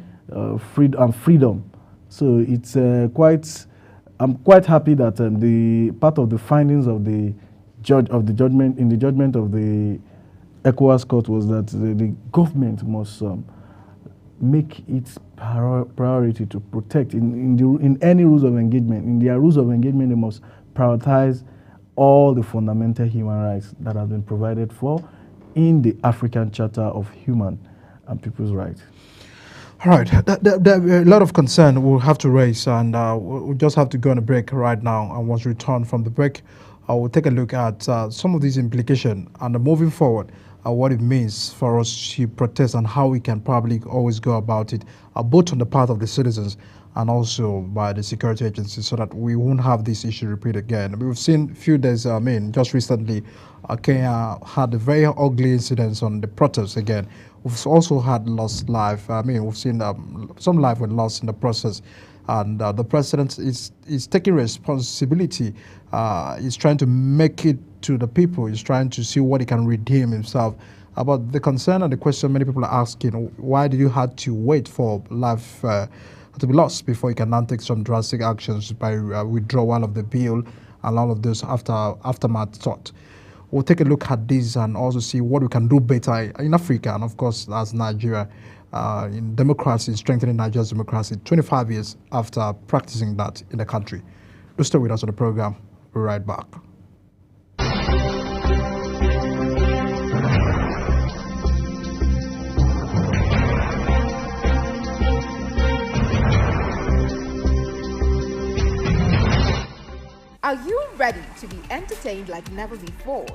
freedom. So it's I'm quite happy that the part of the findings of the judgment of the Ecowas court was that the government must make its priority to protect in any rules of engagement. In their rules of engagement, they must prioritize all the fundamental human rights that have been provided for in the African Charter of Human and People's Rights. All right, there are a lot of concern we'll have to raise, and we'll just have to go on a break right now. And once we return from the break, we'll take a look at some of these implications and moving forward, what it means for us to protest and how we can probably always go about it, both on the part of the citizens and also by the security agencies, so that we won't have this issue repeat again. We've seen a few days, just recently, Kenya had a very ugly incidents on the protests again. We've also had lost life. We've seen some life were lost in the process. And the president is taking responsibility. He's trying to make it to the people. He's trying to see what he can redeem himself. About the concern and the question many people are asking, why did you have to wait for life to be lost before you can now take some drastic actions by withdrawal of the bill and all of this aftermath thought? We'll take a look at this and also see what we can do better in Africa and, of course, as Nigeria, in democracy, strengthening Nigeria's democracy 25 years after practicing that in the country. Do stay with us on the program. We'll be right back. Are you ready to be entertained like never before?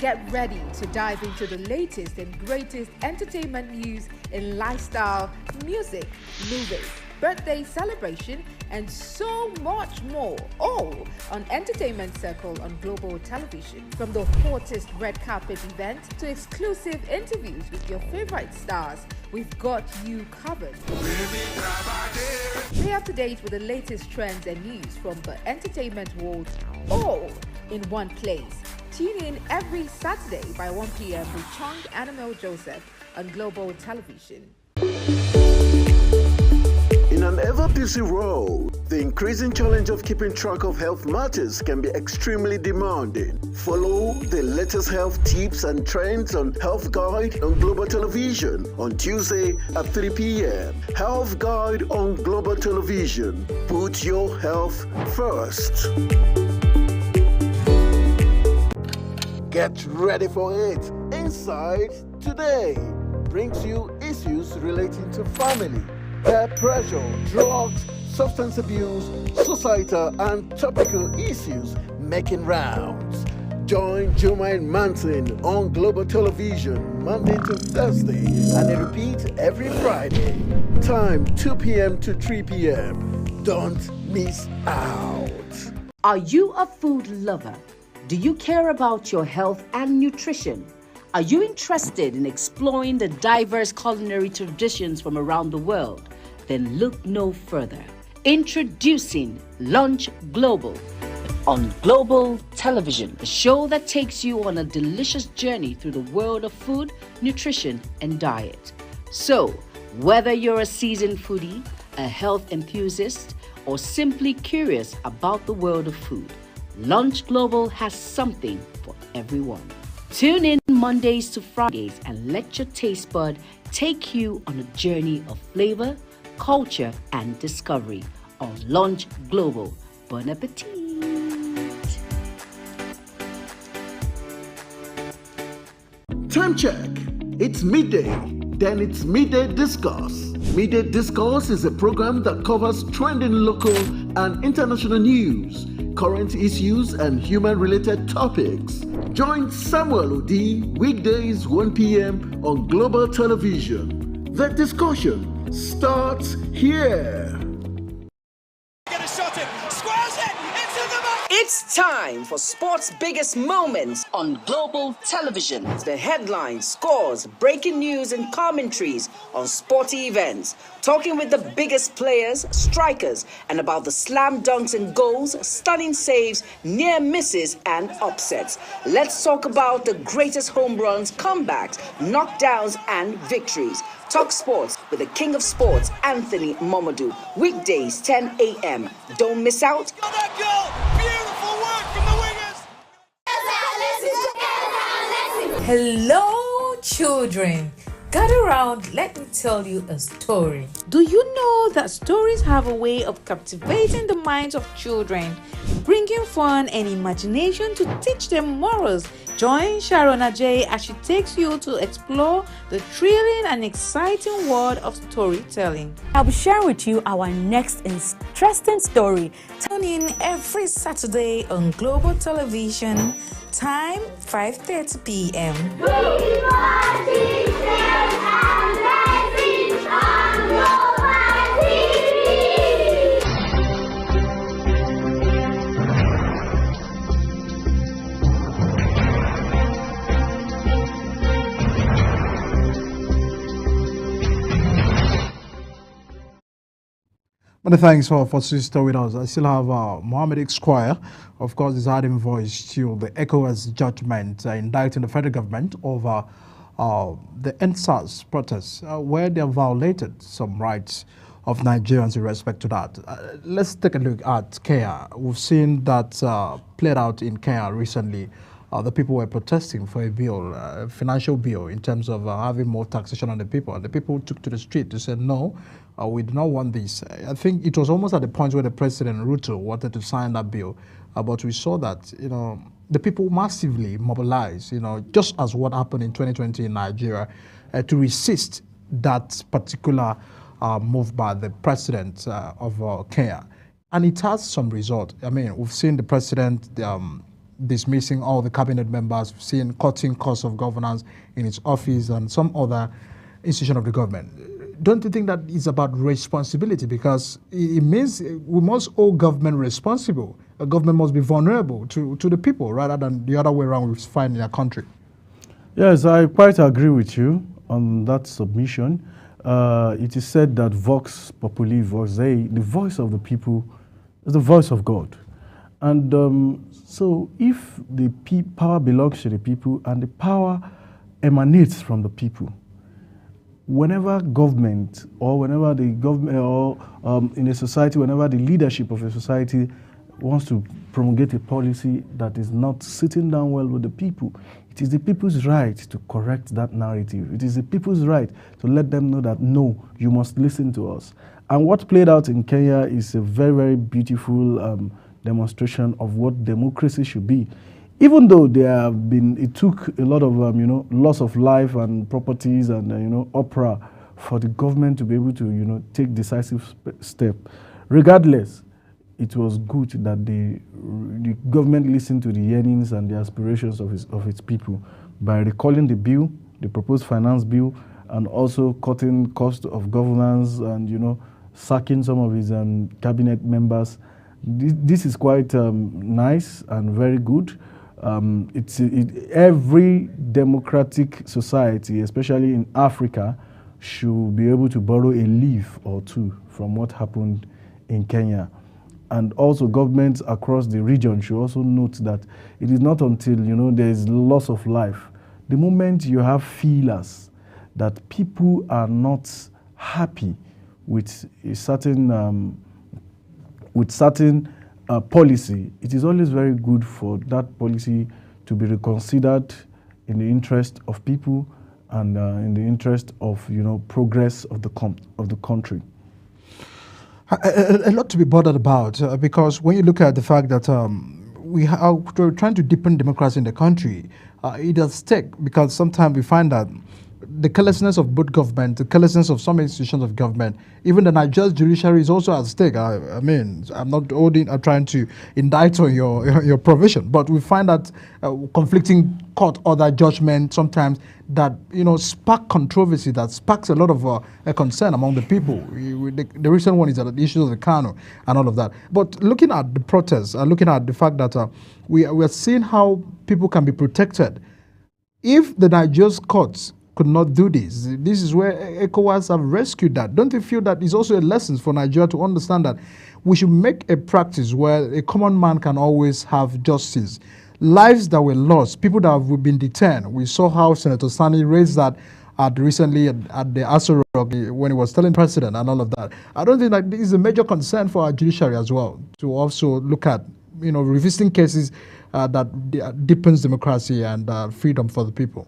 Get ready to dive into the latest and greatest entertainment news in lifestyle, music, movies, birthday celebration, and so much more, all on Entertainment Circle on Global Television. From the hottest red carpet event to exclusive interviews with your favorite stars, we've got you covered. Stay up to date with the latest trends and news from the entertainment world, all in one place. Tune in every Saturday by 1 p.m. with Chung Animal Joseph on Global Television. In an ever-busy world, the increasing challenge of keeping track of health matters can be extremely demanding. Follow the latest health tips and trends on Health Guide on Global Television on Tuesday at 3 p.m. Health Guide on Global Television. Put your health first. Get ready for it. Inside Today brings you issues relating to family, peer pressure, drugs, substance abuse, societal and topical issues making rounds. Join Jumaine Manson on Global Television Monday to Thursday and a repeat every Friday. Time 2 p.m. to 3 p.m. Don't miss out. Are you a food lover? Do you care about your health and nutrition? Are you interested in exploring the diverse culinary traditions from around the world? then look no further. Introducing Lunch Global on Global Television, a show that takes you on a delicious journey through the world of food, nutrition, and diet. So, whether you're a seasoned foodie, a health enthusiast, or simply curious about the world of food, Lunch Global has something for everyone. Tune in Mondays to Fridays and let your taste bud take you on a journey of flavor, culture, and discovery on Lunch Global. Bon appetit! Time check. It's midday. Then it's Midday Discourse. Midday Discourse is a program that covers trending local and international news, current issues, and human-related topics. Join Samuel Odi weekdays 1 p.m. on Global Television. The discussion starts here. Get a shot in, squares it, into the back. It's time for sports' biggest moments on Global Television. The headlines, scores, breaking news, and commentaries on sporty events. Talking with the biggest players, strikers, and about the slam dunks and goals, stunning saves, near misses, and upsets. Let's talk about the greatest home runs, comebacks, knockdowns, and victories. Talk sports with the king of sports, Anthony Momodu. Weekdays, 10 a.m. Don't miss out. Oh, that goal! Beautiful work from the wingers. Hello, children. Gather around, let me tell you a story. Do you know that stories have a way of captivating the minds of children, bringing fun and imagination to teach them morals? Join Sharon Ajay as she takes you to explore the thrilling and exciting world of storytelling. I'll be sharing with you our next interesting story. Tune in every Saturday on Global Television, time 5:30 p.m. Many thanks for sister with us. I still have Mohammed Esquire, of course, is adding voice to the Ecowas judgment indicting the federal government over the Endsars protests, where they have violated some rights of Nigerians in respect to that. Let's take a look at Kenya. We've seen that played out in Kenya recently. The people were protesting for a bill, a financial bill, in terms of having more taxation on the people. And the people took to the street to say, no, we do not want this. I think it was almost at the point where the President Ruto wanted to sign that bill. But we saw that, the people massively mobilized, just as what happened in 2020 in Nigeria, to resist that particular move by the President of Kenya. And it has some result. I mean, we've seen the President dismissing all the cabinet members, seeing cutting costs of governance in its office and some other institution of the government. Don't you think that is about responsibility? Because it means we must hold government responsible. A government must be vulnerable to the people rather than the other way around we find in our country. Yes, I quite agree with you on that submission. It is said that Vox Populi, Vox Dei, the voice of the people is the voice of God. And so if the power belongs to the people and the power emanates from the people, whenever government or whenever the government or in a society, whenever the leadership of a society wants to promulgate a policy that is not sitting down well with the people, it is the people's right to correct that narrative. It is the people's right to let them know that, no, you must listen to us. And what played out in Kenya is a very, very beautiful demonstration of what democracy should be. Even though it took a lot of, loss of life and properties and, opera for the government to be able to, take decisive step. Regardless, it was good that the government listened to the yearnings and the aspirations of its people by recalling the bill, the proposed finance bill, and also cutting cost of governance and, sacking some of his cabinet members. This is quite nice and very good. Every democratic society, especially in Africa, should be able to borrow a leaf or two from what happened in Kenya. And also governments across the region should also note that it is not until, there is loss of life. The moment you have feelers that people are not happy with a certain policy, it is always very good for that policy to be reconsidered in the interest of people and in the interest of progress of the country. A lot to be bothered about because when you look at the fact that we're trying to deepen democracy in the country, it is at stake because sometimes we find that the carelessness of both government, the carelessness of some institutions of government, even the Nigerian judiciary is also at stake. I mean, I'm not trying to indict on your provision, but we find that conflicting court order judgment sometimes that spark controversy, that sparks a lot of concern among the people. The recent one is the issues of the Kano and all of that. But looking at the protests, looking at the fact that we are seeing how people can be protected. If the Nigerian courts could not do this, this is where Ecowas have rescued that. Don't you feel that it's also a lesson for Nigeria to understand that we should make a practice where a common man can always have justice? Lives that were lost, people that have been detained. We saw how Senator Sani raised that recently at the Aso Rock when he was telling the president and all of that. I don't think that this is a major concern for our judiciary as well, to also look at revisiting cases that deepens democracy and freedom for the people.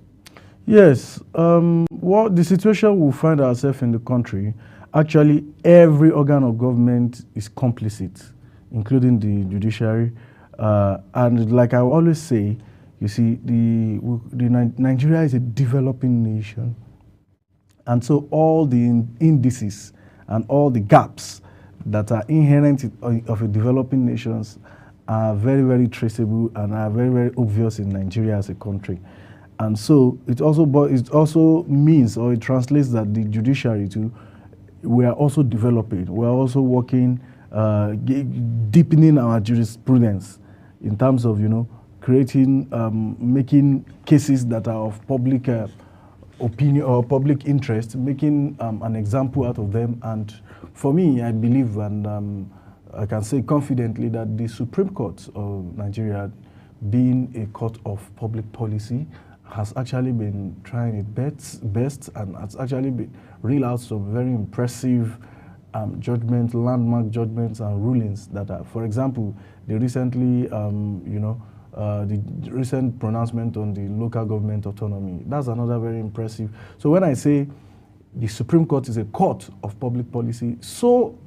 Yes, well, the situation we find ourselves in the country, actually every organ of government is complicit, including the judiciary. And like I always say, you see, Nigeria is a developing nation. And so all the indices and all the gaps that are inherent of a developing nations are very, very traceable and are very, very obvious in Nigeria as a country. And so it also means, or it translates that the judiciary too, we are also developing. We are also working, deepening our jurisprudence in terms of, creating, making cases that are of public opinion or public interest, making an example out of them. And for me, I believe, and I can say confidently, that the Supreme Court of Nigeria, being a court of public policy, has actually been trying its best and has actually been reeled out some very impressive judgments, landmark judgments and rulings that are, for example, the recently, the recent pronouncement on the local government autonomy. That's another very impressive. So when I say the Supreme Court is a court of public policy, so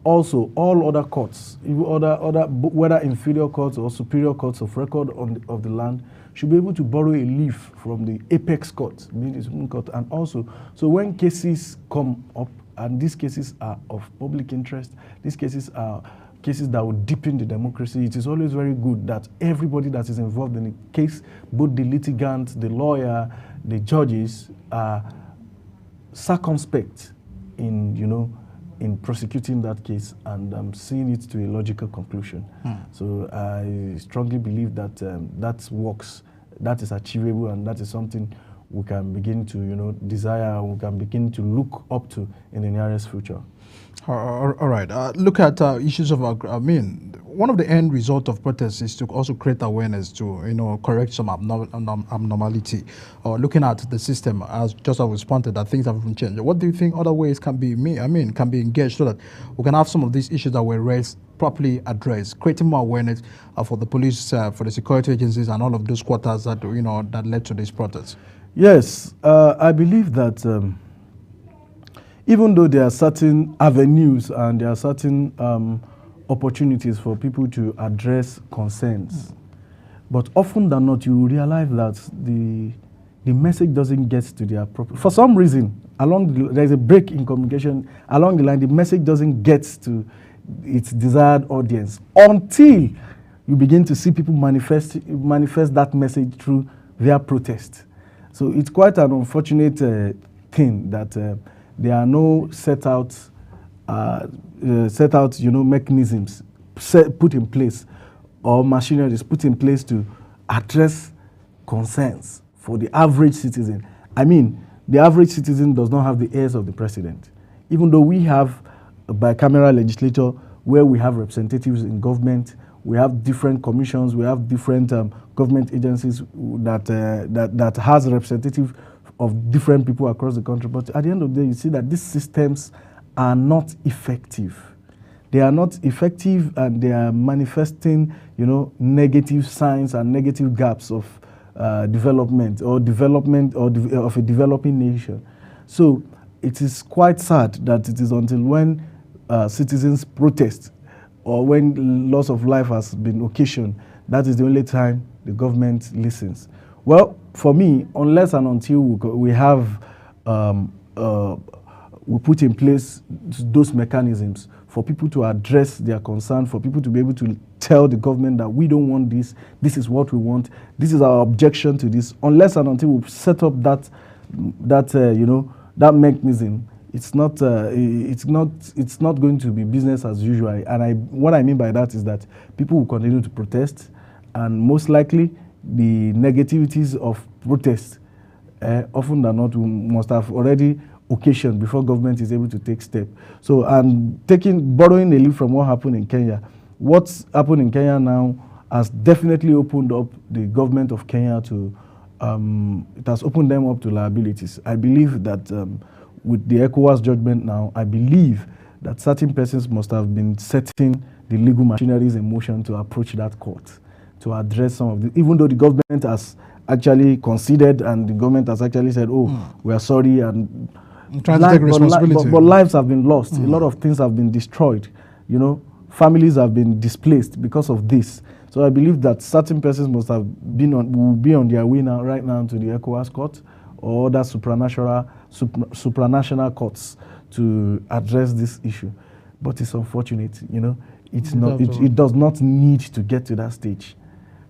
also all other courts, whether inferior courts or superior courts of record of the land, should be able to borrow a leaf from the apex court, meaning the Supreme Court. And also, so when cases come up, and these cases are of public interest, these cases are cases that will deepen the democracy, it is always very good that everybody that is involved in the case, both the litigant, the lawyer, the judges, are circumspect in, in prosecuting that case and seeing it to a logical conclusion. So I strongly believe that that works, that is achievable, and that is something we can begin to, desire, we can begin to look up to in the nearest future. All right. Look at issues of, one of the end result of protests is to also create awareness to, correct some abnormality, or looking at the system as just as responded that things haven't changed. What do you think other ways can be can be engaged so that we can have some of these issues that were raised properly addressed, creating more awareness for the police, for the security agencies, and all of those quarters that that led to these protests? Yes, I believe that. Even though there are certain avenues and there are certain opportunities for people to address concerns, but often than not, you realize that the message doesn't get to their proper. For some reason, there's a break in communication along the line. The message doesn't get to its desired audience until you begin to see people manifest that message through their protest. So it's quite an unfortunate thing that. There are no set out mechanisms put in place or machineries put in place to address concerns for the average citizen. I mean, the average citizen does not have the ears of the president. Even though we have a bicameral legislature where we have representatives in government, we have different commissions, we have different government agencies that has representatives of different people across the country. But at the end of the day, you see that these systems are not effective. They are not effective, and they are manifesting, negative signs and negative gaps of development of a developing nation. So it is quite sad that it is until when citizens protest or when loss of life has been occasioned, that is the only time the government listens. Well, for me, unless and until we have we put in place those mechanisms for people to address their concern, for people to be able to tell the government that we don't want this, this is what we want, this is our objection to this, unless and until we set up that mechanism, it's not going to be business as usual. And what I mean by that is that people will continue to protest, and most likely the negativities of protest often than not must have already occasioned before government is able to take steps. So I'm borrowing a leaf from what happened in Kenya. What's happened in Kenya now has definitely opened up the government of Kenya to it has opened them up to liabilities. I believe that with the Ecowas judgment now, I believe that certain persons must have been setting the legal machineries in motion to approach that court, to address some of the, even though the government has actually conceded and the government has actually said, we are sorry, and trying to take responsibility. But lives have been lost. A lot of things have been destroyed. Families have been displaced because of this. So I believe that certain persons will be on their way right now to the ECOWAS court or other supranational courts to address this issue. But it's unfortunate, it does not need to get to that stage.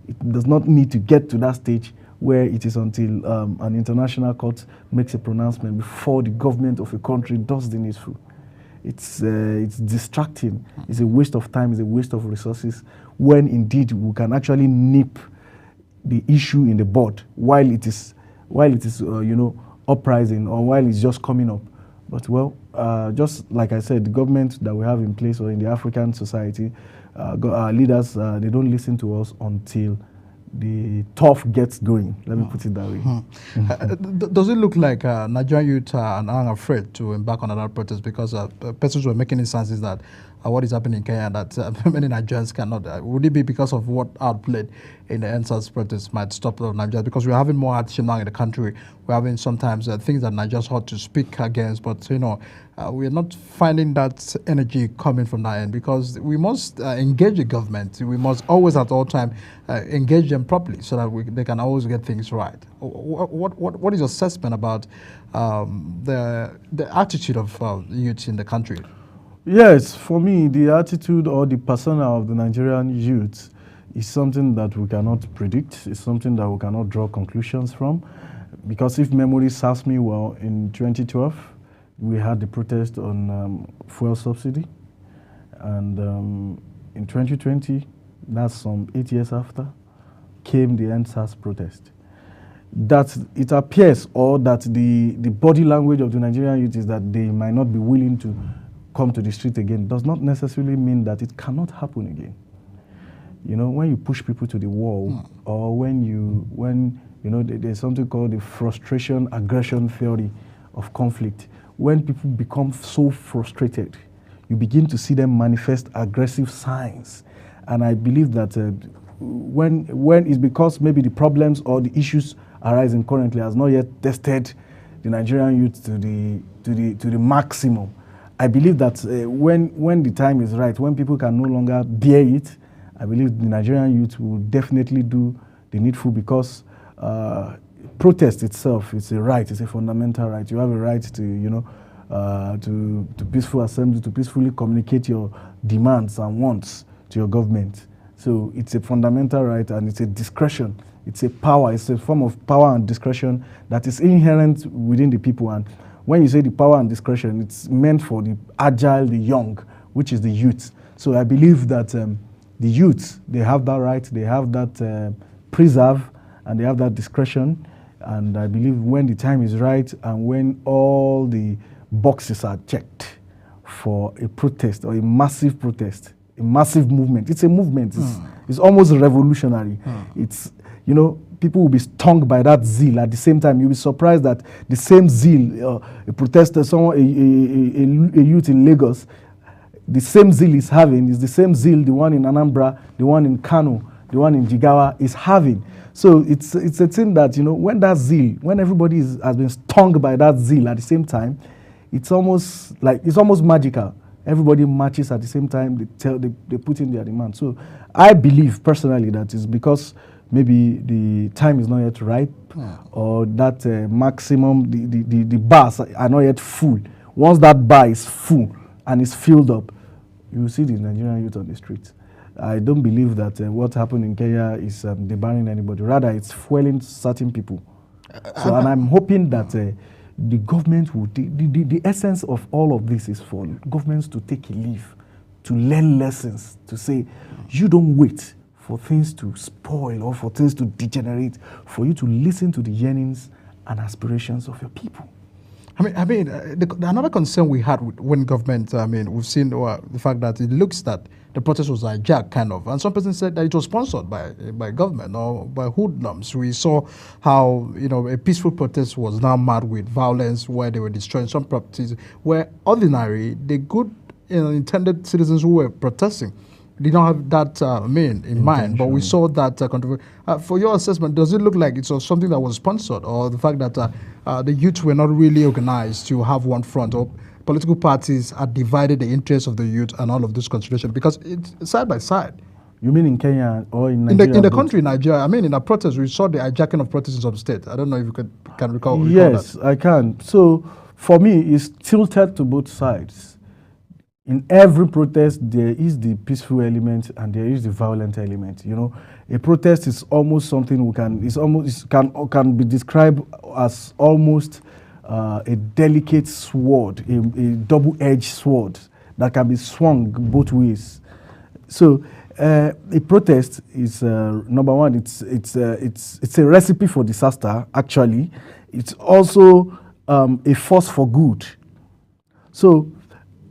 It does not need to get to that stage where it is until an international court makes a pronouncement before the government of a country does the needful. It's distracting. It's a waste of time. It's a waste of resources. When indeed we can actually nip the issue in the bud while it is uprising or while it's just coming up. But just like I said, the government that we have in place or in the African society, our leaders, they don't listen to us until the tough gets going. Let me put it that way. Does it look like Nigerian youth are afraid to embark on another protest because persons were making instances that what is happening in Kenya that many Nigerians cannot? Would it be because of what outplayed in the Endsars protest might stop Nigerians? Because we're having more hardship now in the country. We're having sometimes things that Nigerians ought to speak against, but we're not finding that energy coming from that end, because we must engage the government. We must always at all time engage them properly so that they can always get things right. What is your assessment about the attitude of youth in the country? Yes, for me, the attitude or the persona of the Nigerian youth is something that we cannot predict. It's something that we cannot draw conclusions from. Because if memory serves me well, in 2012, we had the protest on fuel subsidy. And in 2020, that's some 8 years after, came the Endsars protest. That it appears, or that the body language of the Nigerian youth is that they might not be willing to come to the street again, does not necessarily mean that it cannot happen again. When you push people to the wall, or when there's something called the frustration aggression theory of conflict. When people become so frustrated, you begin to see them manifest aggressive signs. And I believe that when it's because maybe the problems or the issues arising currently has not yet tested the Nigerian youth to the maximum. I believe that when the time is right, when people can no longer bear it, I believe the Nigerian youth will definitely do the needful, because protest itself is a right, it's a fundamental right. You have a right to, to peaceful assembly, to peacefully communicate your demands and wants to your government. So it's a fundamental right, and it's a discretion. It's a power. It's a form of power and discretion that is inherent within the people. And when you say the power and discretion, it's meant for the agile, the young, which is the youth. So I believe that the youth, they have that right, they have that preserve, and they have that discretion. And I believe when the time is right and when all the boxes are checked for a protest or a massive protest, a massive movement. It's a movement. It's almost revolutionary. It's, you know, people will be stung by that zeal. At the same time, you'll be surprised that the same zeal, a protester, someone, a youth in Lagos, the same zeal is having is the same zeal the one in Anambra, the one in Kano, the one in Jigawa is having. So it's a thing that, you know, when that zeal, when everybody has been stung by that zeal at the same time, it's almost magical. Everybody marches at the same time. They put in their demand. So I believe personally that it's because maybe the time is not yet ripe, or that maximum the bars are not yet full. Once that bar is full and is filled up, you will see the Nigerian youth on the streets. I don't believe that what happened in Kenya is debarring anybody. Rather, it's fueling certain people. So, and I'm hoping that the government will the essence of all of this is for governments to take a leave, to learn lessons, to say, you don't wait for things to spoil or for things to degenerate, for you to listen to the yearnings and aspirations of your people. Another concern we had when government, we've seen the fact that it looks that the protest was hijacked, kind of, and some person said that it was sponsored by government or by hoodlums. We saw how, you know, a peaceful protest was now marred with violence, where they were destroying some properties, where ordinary, the good, intended citizens who were protesting did not have that in mind, but we saw that controversy. For your assessment, does it look like it's something that was sponsored, or the fact that the youth were not really organized to have one front, or political parties had divided the interests of the youth and all of this consideration? Because it's side by side. You mean in Kenya or in Nigeria? In the country, Nigeria. In a protest, we saw the hijacking of protests in some states. I don't know if you can recall yes, that. I can. So for me, it's tilted to both sides. In every protest, there is the peaceful element and there is the violent element. You know, a protest is almost something can be described as almost a delicate sword, a double-edged sword that can be swung both ways. So a protest is number one. It's a recipe for disaster. Actually, it's also a force for good. So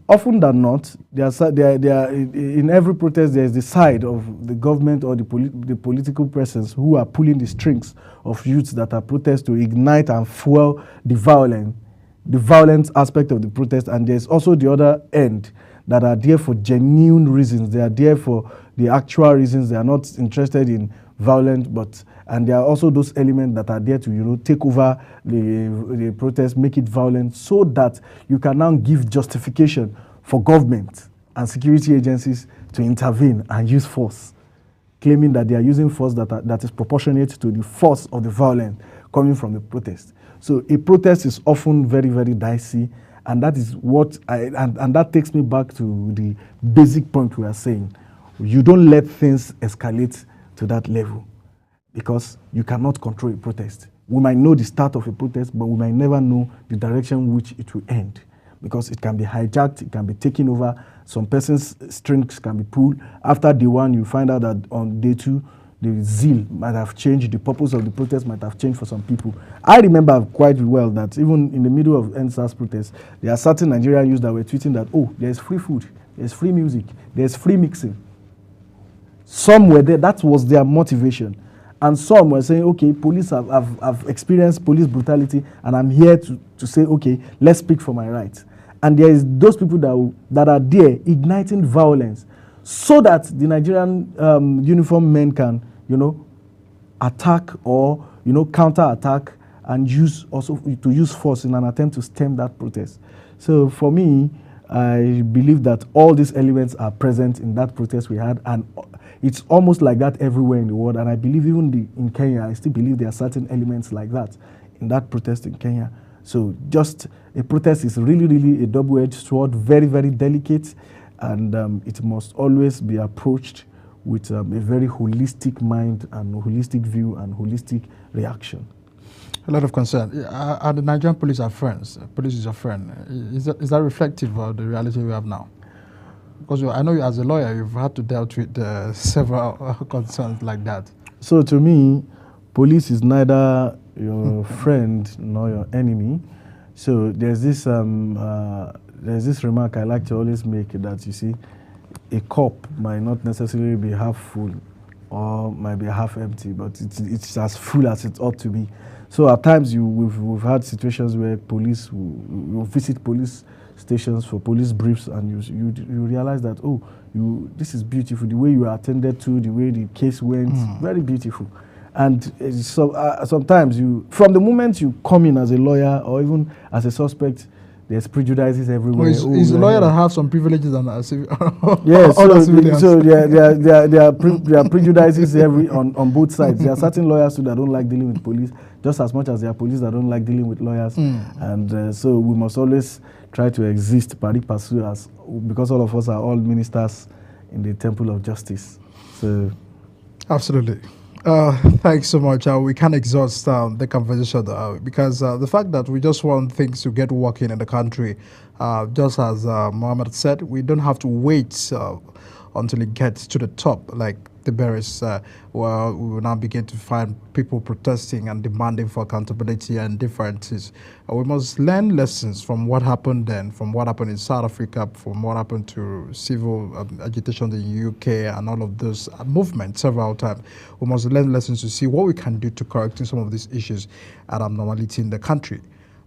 often than not, in every protest, there is the side of the government or the political presence who are pulling the strings of youths that are protest to ignite and fuel the violent aspect of the protest. And there's also the other end that are there for genuine reasons. They are there for the actual reasons. They are not interested in violent, and there are also those elements that are there to, you know, take over the protest, make it violent, so that you can now give justification for government and security agencies to intervene and use force, claiming that they are using force that is proportionate to the force of the violence coming from the protest. So a protest is often very, very dicey, and that is what and that takes me back to the basic point we are saying. You don't let things escalate to that level, because you cannot control a protest. We might know the start of a protest, but we might never know the direction which it will end, because it can be hijacked, it can be taken over, some person's strings can be pulled. After day one, you find out that on day two, the zeal might have changed, the purpose of the protest might have changed for some people. I remember quite well that even in the middle of Endsars protest, there are certain Nigerian youths that were tweeting that, oh, there's free food, there's free music, there's free mixing. Some were there, that was their motivation. And some were saying, okay, police have experienced police brutality, and I'm here to say, okay, let's speak for my rights. And there is those people that are there igniting violence so that the Nigerian uniformed men can, you know, attack or, you know, counter-attack and use force in an attempt to stem that protest. So for me, I believe that all these elements are present in that protest we had, and it's almost like that everywhere in the world. And I believe even in Kenya, I still believe there are certain elements like that in that protest in Kenya. So just a protest is really, really a double-edged sword, very, very delicate, and it must always be approached with a very holistic mind and holistic view and holistic reaction. A lot of concern. Are the Nigerian police our friends? Police is your friend. Is that reflective of the reality we have now? Because I know you, as a lawyer, you've had to deal with several concerns like that. So to me, police is neither your friend nor your enemy. So there's this remark I like to always make, that you see, a cup might not necessarily be half full or might be half empty, but it's as full as it ought to be. So at times we've had situations where police will visit police stations for police briefs, and you realize that, oh, this is beautiful, the way you are attended to, the way the case went, very beautiful. And sometimes from the moment you come in as a lawyer or even as a suspect, there's prejudices everywhere. Well, he's a lawyer that have some privileges than a civil. Yes, so there are prejudices on both sides. There are certain lawyers too that don't like dealing with police, just as much as there are police that don't like dealing with lawyers. And so we must always try to exist pari passu, because all of us are all ministers in the temple of justice. So, absolutely. Thanks so much. We can't exhaust the conversation because the fact that we just want things to get working in the country, just as Mohammed said, we don't have to wait until it gets to the top, like the berries. Well, we will now begin to find people protesting and demanding for accountability and differences. We must learn lessons from what happened then, from what happened in South Africa, from what happened to civil agitation in the UK and all of those movements several times. We must learn lessons to see what we can do to correct some of these issues and abnormality in the country.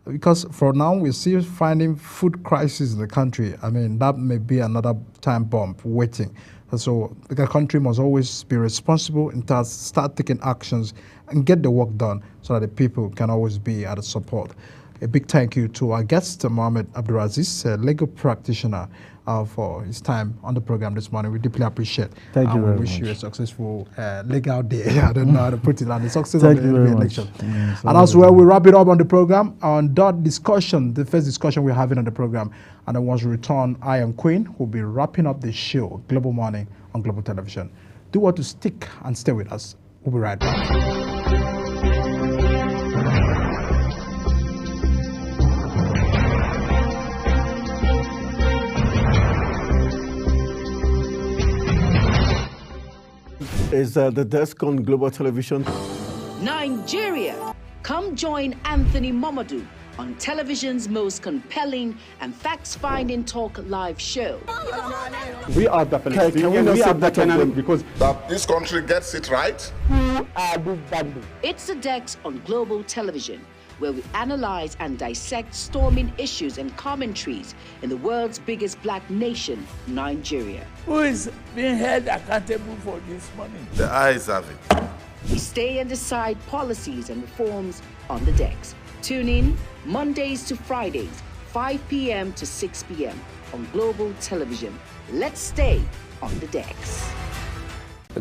Because for now, we're still finding food crisis in the country. I mean, that may be another time bomb waiting. So the country must always be responsible and start taking actions and get the work done so that the people can always be at the support. A big thank you to our guest, Mohammed Abdulaziz, a legal practitioner, for his time on the program this morning. We deeply appreciate it. Thank you very much. We wish you a successful legal day. I don't know how to put it, and the success of the election. And as well, we wrap it up on the program on that discussion, the first discussion we're having on the program. And then once we return, I am Queen, who'll be wrapping up the show, Global Morning on Global Television. Do what to stick and stay with us. We'll be right back. Is the desk on Global Television? Nigeria. Come join Anthony Momodu on television's most compelling and facts-finding talk live show. We are definitely. Can we not say that because that this country gets it right? It's the Dex on Global Television, where we analyze and dissect storming issues and commentaries in the world's biggest black nation, Nigeria. Who is being held accountable for this money? The eyes have it. We stay and decide policies and reforms on the Dex. Tune in Mondays to Fridays, 5 p.m. to 6 p.m. on Global Television. Let's stay on the Dex.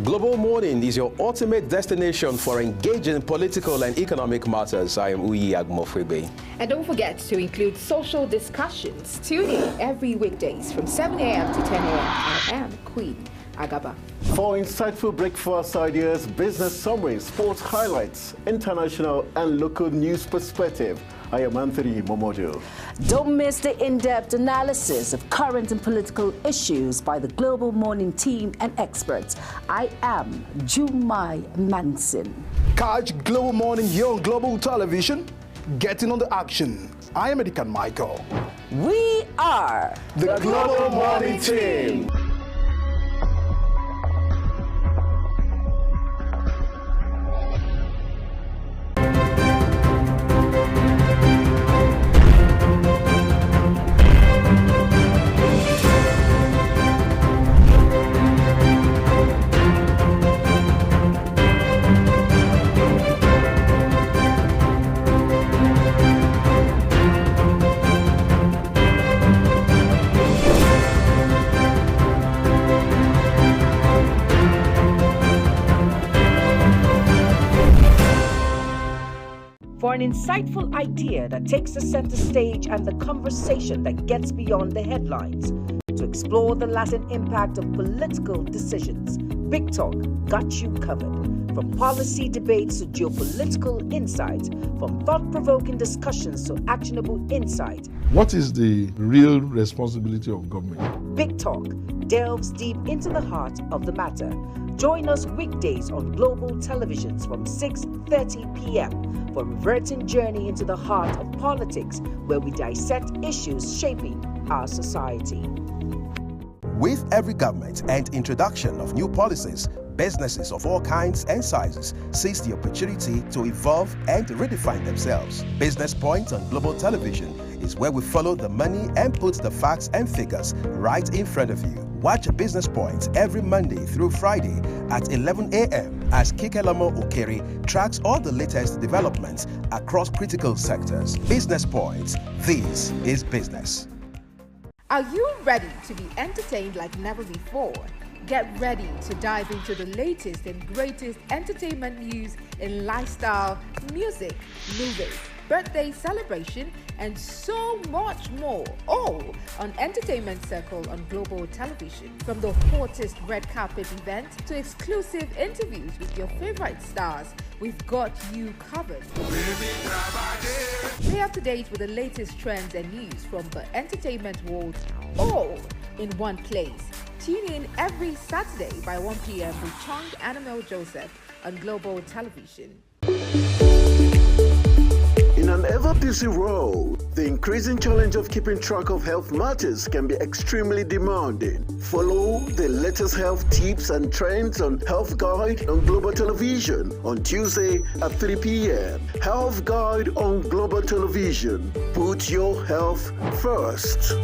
Global Morning is your ultimate destination for engaging political and economic matters. I am Uyi Agmofwebe. And don't forget to include social discussions. Tune in every weekdays from 7 a.m. to 10 a.m. I am Queen Agaba. For insightful breakfast ideas, business summaries, sports highlights, international and local news perspective, I am Anthony Momodu. Don't miss the in-depth analysis of current and political issues by the Global Morning team and experts. I am Jumai Manson. Catch Global Morning here on Global Television. Getting on the action. I am Edikan Michael. We are the Global Morning team. For an insightful idea that takes the center stage and the conversation that gets beyond the headlines, to explore the lasting impact of political decisions, Big Talk got you covered. From policy debates to geopolitical insights, from thought-provoking discussions to actionable insight. What is the real responsibility of government? Big Talk delves deep into the heart of the matter. Join us weekdays on global televisions from 6:30 p.m. for a reverting journey into the heart of politics, where we dissect issues shaping our society. With every government and introduction of new policies, businesses of all kinds and sizes seize the opportunity to evolve and redefine themselves. Business Point on global television is where we follow the money and put the facts and figures right in front of you. Watch Business Point every Monday through Friday at 11 a.m. as Kikelamo Okeri tracks all the latest developments across critical sectors. Business Point, this is business. Are you ready to be entertained like never before? Get ready to dive into the latest and greatest entertainment news in lifestyle, music, movies, birthday celebration, and so much more, all on Entertainment Circle on global television. From the hottest red carpet event to exclusive interviews with your favorite stars, we've got you covered. Stay up to date with the latest trends and news from the entertainment world, all in one place. Tune in every Saturday by 1 p.m. with Chung Animal Joseph on global television. In an ever-busy world, the increasing challenge of keeping track of health matters can be extremely demanding. Follow the latest health tips and trends on Health Guide on Global Television on Tuesday at 3 p.m. Health Guide on Global Television. Put your health first.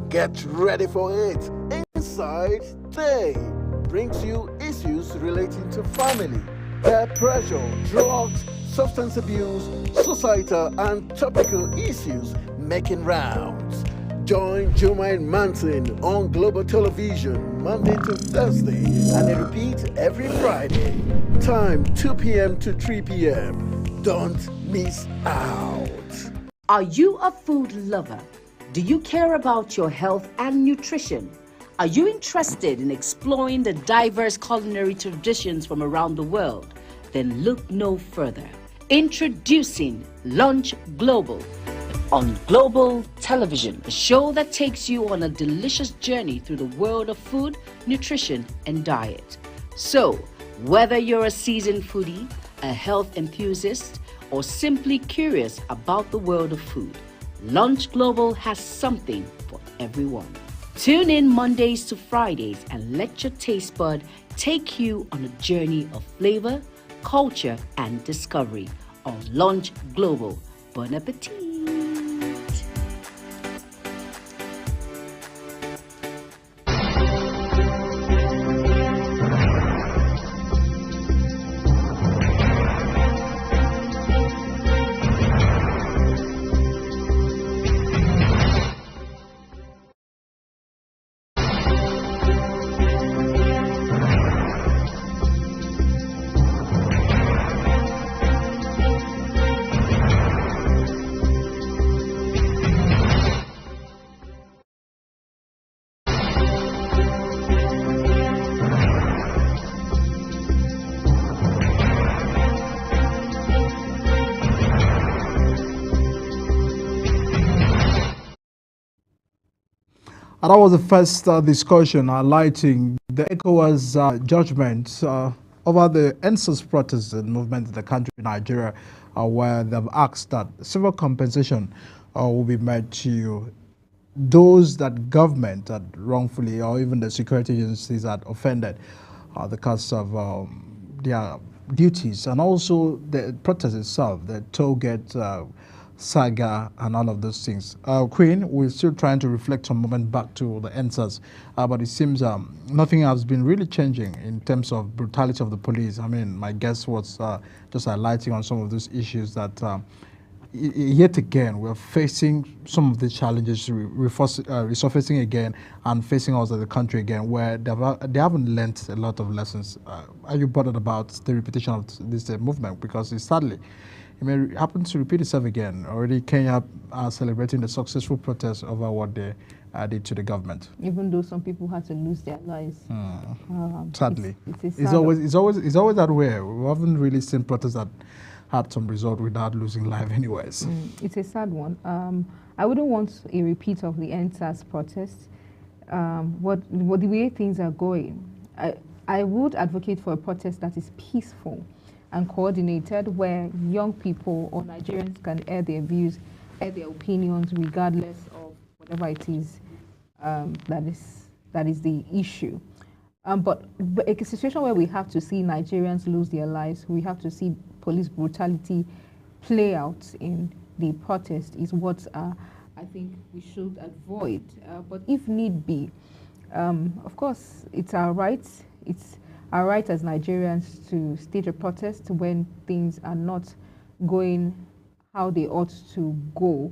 Get ready for it. Inside Day brings you issues relating to family, peer pressure, drugs, substance abuse, societal and topical issues making rounds. Join Jumaine Manson on Global Television Monday to Thursday and a repeat every Friday. Time 2 p.m. to 3 p.m. Don't miss out. Are you a food lover? Do you care about your health and nutrition? Are you interested in exploring the diverse culinary traditions from around the world? Then look no further. Introducing Lunch Global on global television, a show that takes you on a delicious journey through the world of food, nutrition, and diet. So, whether you're a seasoned foodie, a health enthusiast, or simply curious about the world of food, Lunch Global has something for everyone. Tune in Mondays to Fridays and let your taste bud take you on a journey of flavor, culture, and discovery on Lunch Global. Bon appetit! And that was the first discussion highlighting the Ecowas judgment over the Endsars protest movement in the country, Nigeria, where they've asked that civil compensation will be made to those that government had wrongfully, or even the security agencies had offended the cause of their duties, and also the protest itself, the toll gate saga and all of those things. Queen, we're still trying to reflect a moment back to the Endsars, but it seems nothing has been really changing in terms of brutality of the police. I mean, my guess was just highlighting on some of those issues that yet again we're facing some of the challenges resurfacing again and facing us as a country again, where they haven't learnt a lot of lessons. Are you bothered about the repetition of this movement? Because it's sadly, it may happen to repeat itself again. Already Kenya are celebrating the successful protest over what they did to the government. Even though some people had to lose their lives. Sadly. It's always that way. We haven't really seen protests that had some result without losing life anyways. It's a sad one. I wouldn't want a repeat of the Endsars protest. What the way things are going, I would advocate for a protest that is peaceful and coordinated, where young people or Nigerians can air their views, air their opinions, regardless of whatever it is that is the issue. But a situation where we have to see Nigerians lose their lives, we have to see police brutality play out in the protest is what I think we should avoid. But if need be, of course, it's our right. It's our right as Nigerians to stage a protest when things are not going how they ought to go,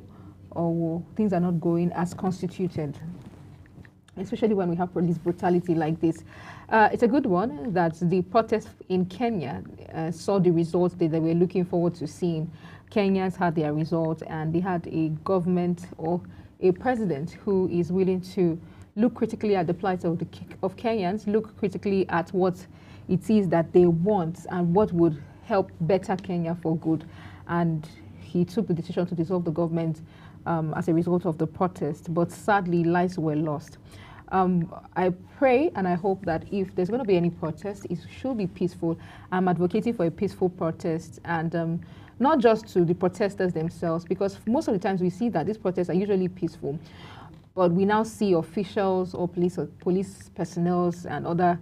or things are not going as constituted, especially when we have police brutality like this. It's a good one that the protest in Kenya saw the results that they were looking forward to seeing. Kenyans had their results, and they had a government or a president who is willing to look critically at the plight of Kenyans, look critically at what it is that they want and what would help better Kenya for good. And he took the decision to dissolve the government as a result of the protest, but sadly lives were lost. I pray and I hope that if there's going to be any protest, it should be peaceful. I'm advocating for a peaceful protest, and not just to the protesters themselves, because most of the times we see that these protests are usually peaceful. But we now see officials or police personnel and other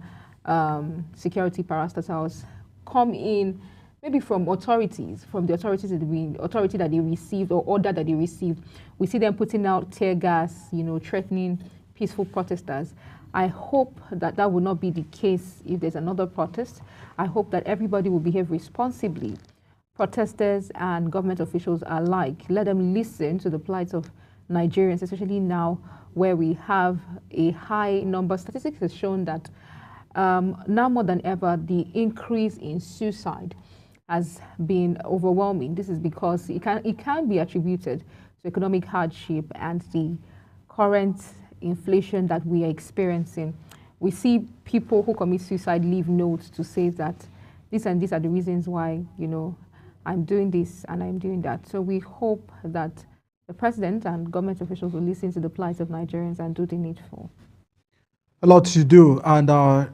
security parastatals come in, maybe from authorities, from the authorities authority that they received or order that they received. We see them putting out tear gas, threatening peaceful protesters. I hope that that will not be the case if there's another protest. I hope that everybody will behave responsibly, protesters and government officials alike. Let them listen to the plight of Nigerians, especially now where we have a high number. Statistics has shown that now more than ever, the increase in suicide has been overwhelming. This is because it can be attributed to economic hardship and the current inflation that we are experiencing. We see people who commit suicide leave notes to say that this and these are the reasons why, I'm doing this and I'm doing that. So we hope that the president and government officials will listen to the plight of Nigerians and do the needful. A lot to do, and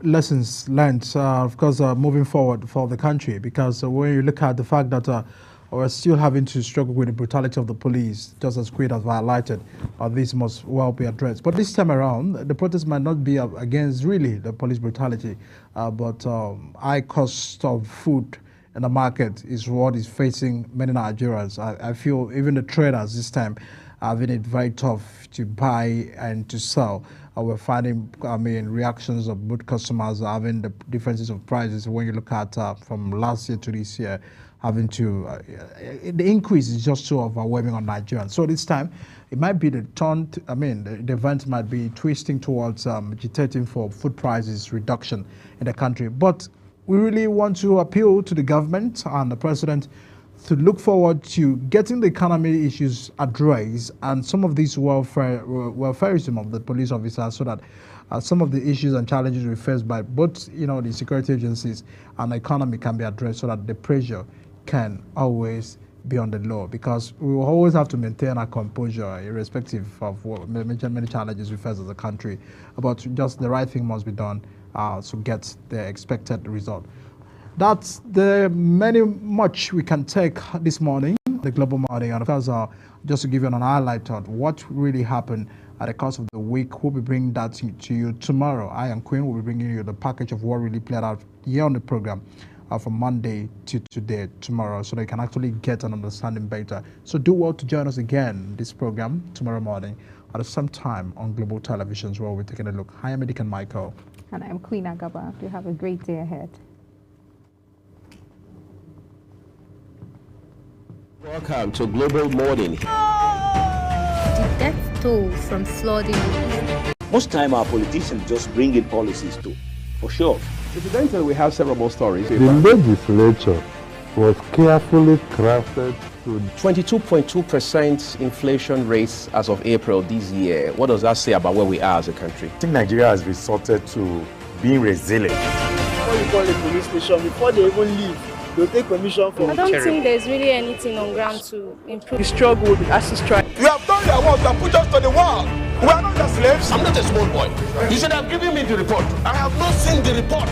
lessons learned, of course, moving forward for the country, because when you look at the fact that we're still having to struggle with the brutality of the police, just as Queen has highlighted, this must well be addressed. But this time around, the protest might not be against really the police brutality, but high cost of food in the market is what is facing many Nigerians. I feel even the traders this time having it very tough to buy and to sell. We're finding, reactions of both customers having the differences of prices. When you look at from last year to this year, having to, the increase is just so overwhelming on Nigerians. So this time, it might be the turn, the event might be twisting towards agitating for food prices reduction in the country. But we really want to appeal to the government and the president to look forward to getting the economy issues addressed and some of these welfareism of the police officers, so that some of the issues and challenges we face by both the security agencies and the economy can be addressed, so that the pressure can always be on the low, because we will always have to maintain our composure irrespective of what many challenges we face as a country. But just the right thing must be done to get the expected result. That's the much we can take this morning, the Global Morning. And of course, just to give you an highlight on what really happened at the course of the week, we'll be bringing that to you tomorrow. I and Queen will be bringing you the package of what really played out here on the program from Monday to today, tomorrow, so that you can actually get an understanding better. So do well to join us again this program tomorrow morning at the same time on Global Televisions, where we're taking a look. Hi, I'm Edikan Michael. And I'm Queen Agaba. You have a great day ahead. Welcome to Global Morning. The death toll from flooding. Most time our politicians just bring in policies too, for sure. Incidentally, we have several more stories. The legislature was carefully crafted to 22.2% inflation rates as of April this year. What does that say about where we are as a country? I think Nigeria has resorted to being resilient. Before you call the police station, before they even leave, they'll take permission from I don't think there's really anything on ground to improve. The struggle as to strike. You have done your work and put us to the wall. We are not the slaves. I'm not a small boy. You should have given me the report. I have not seen the report.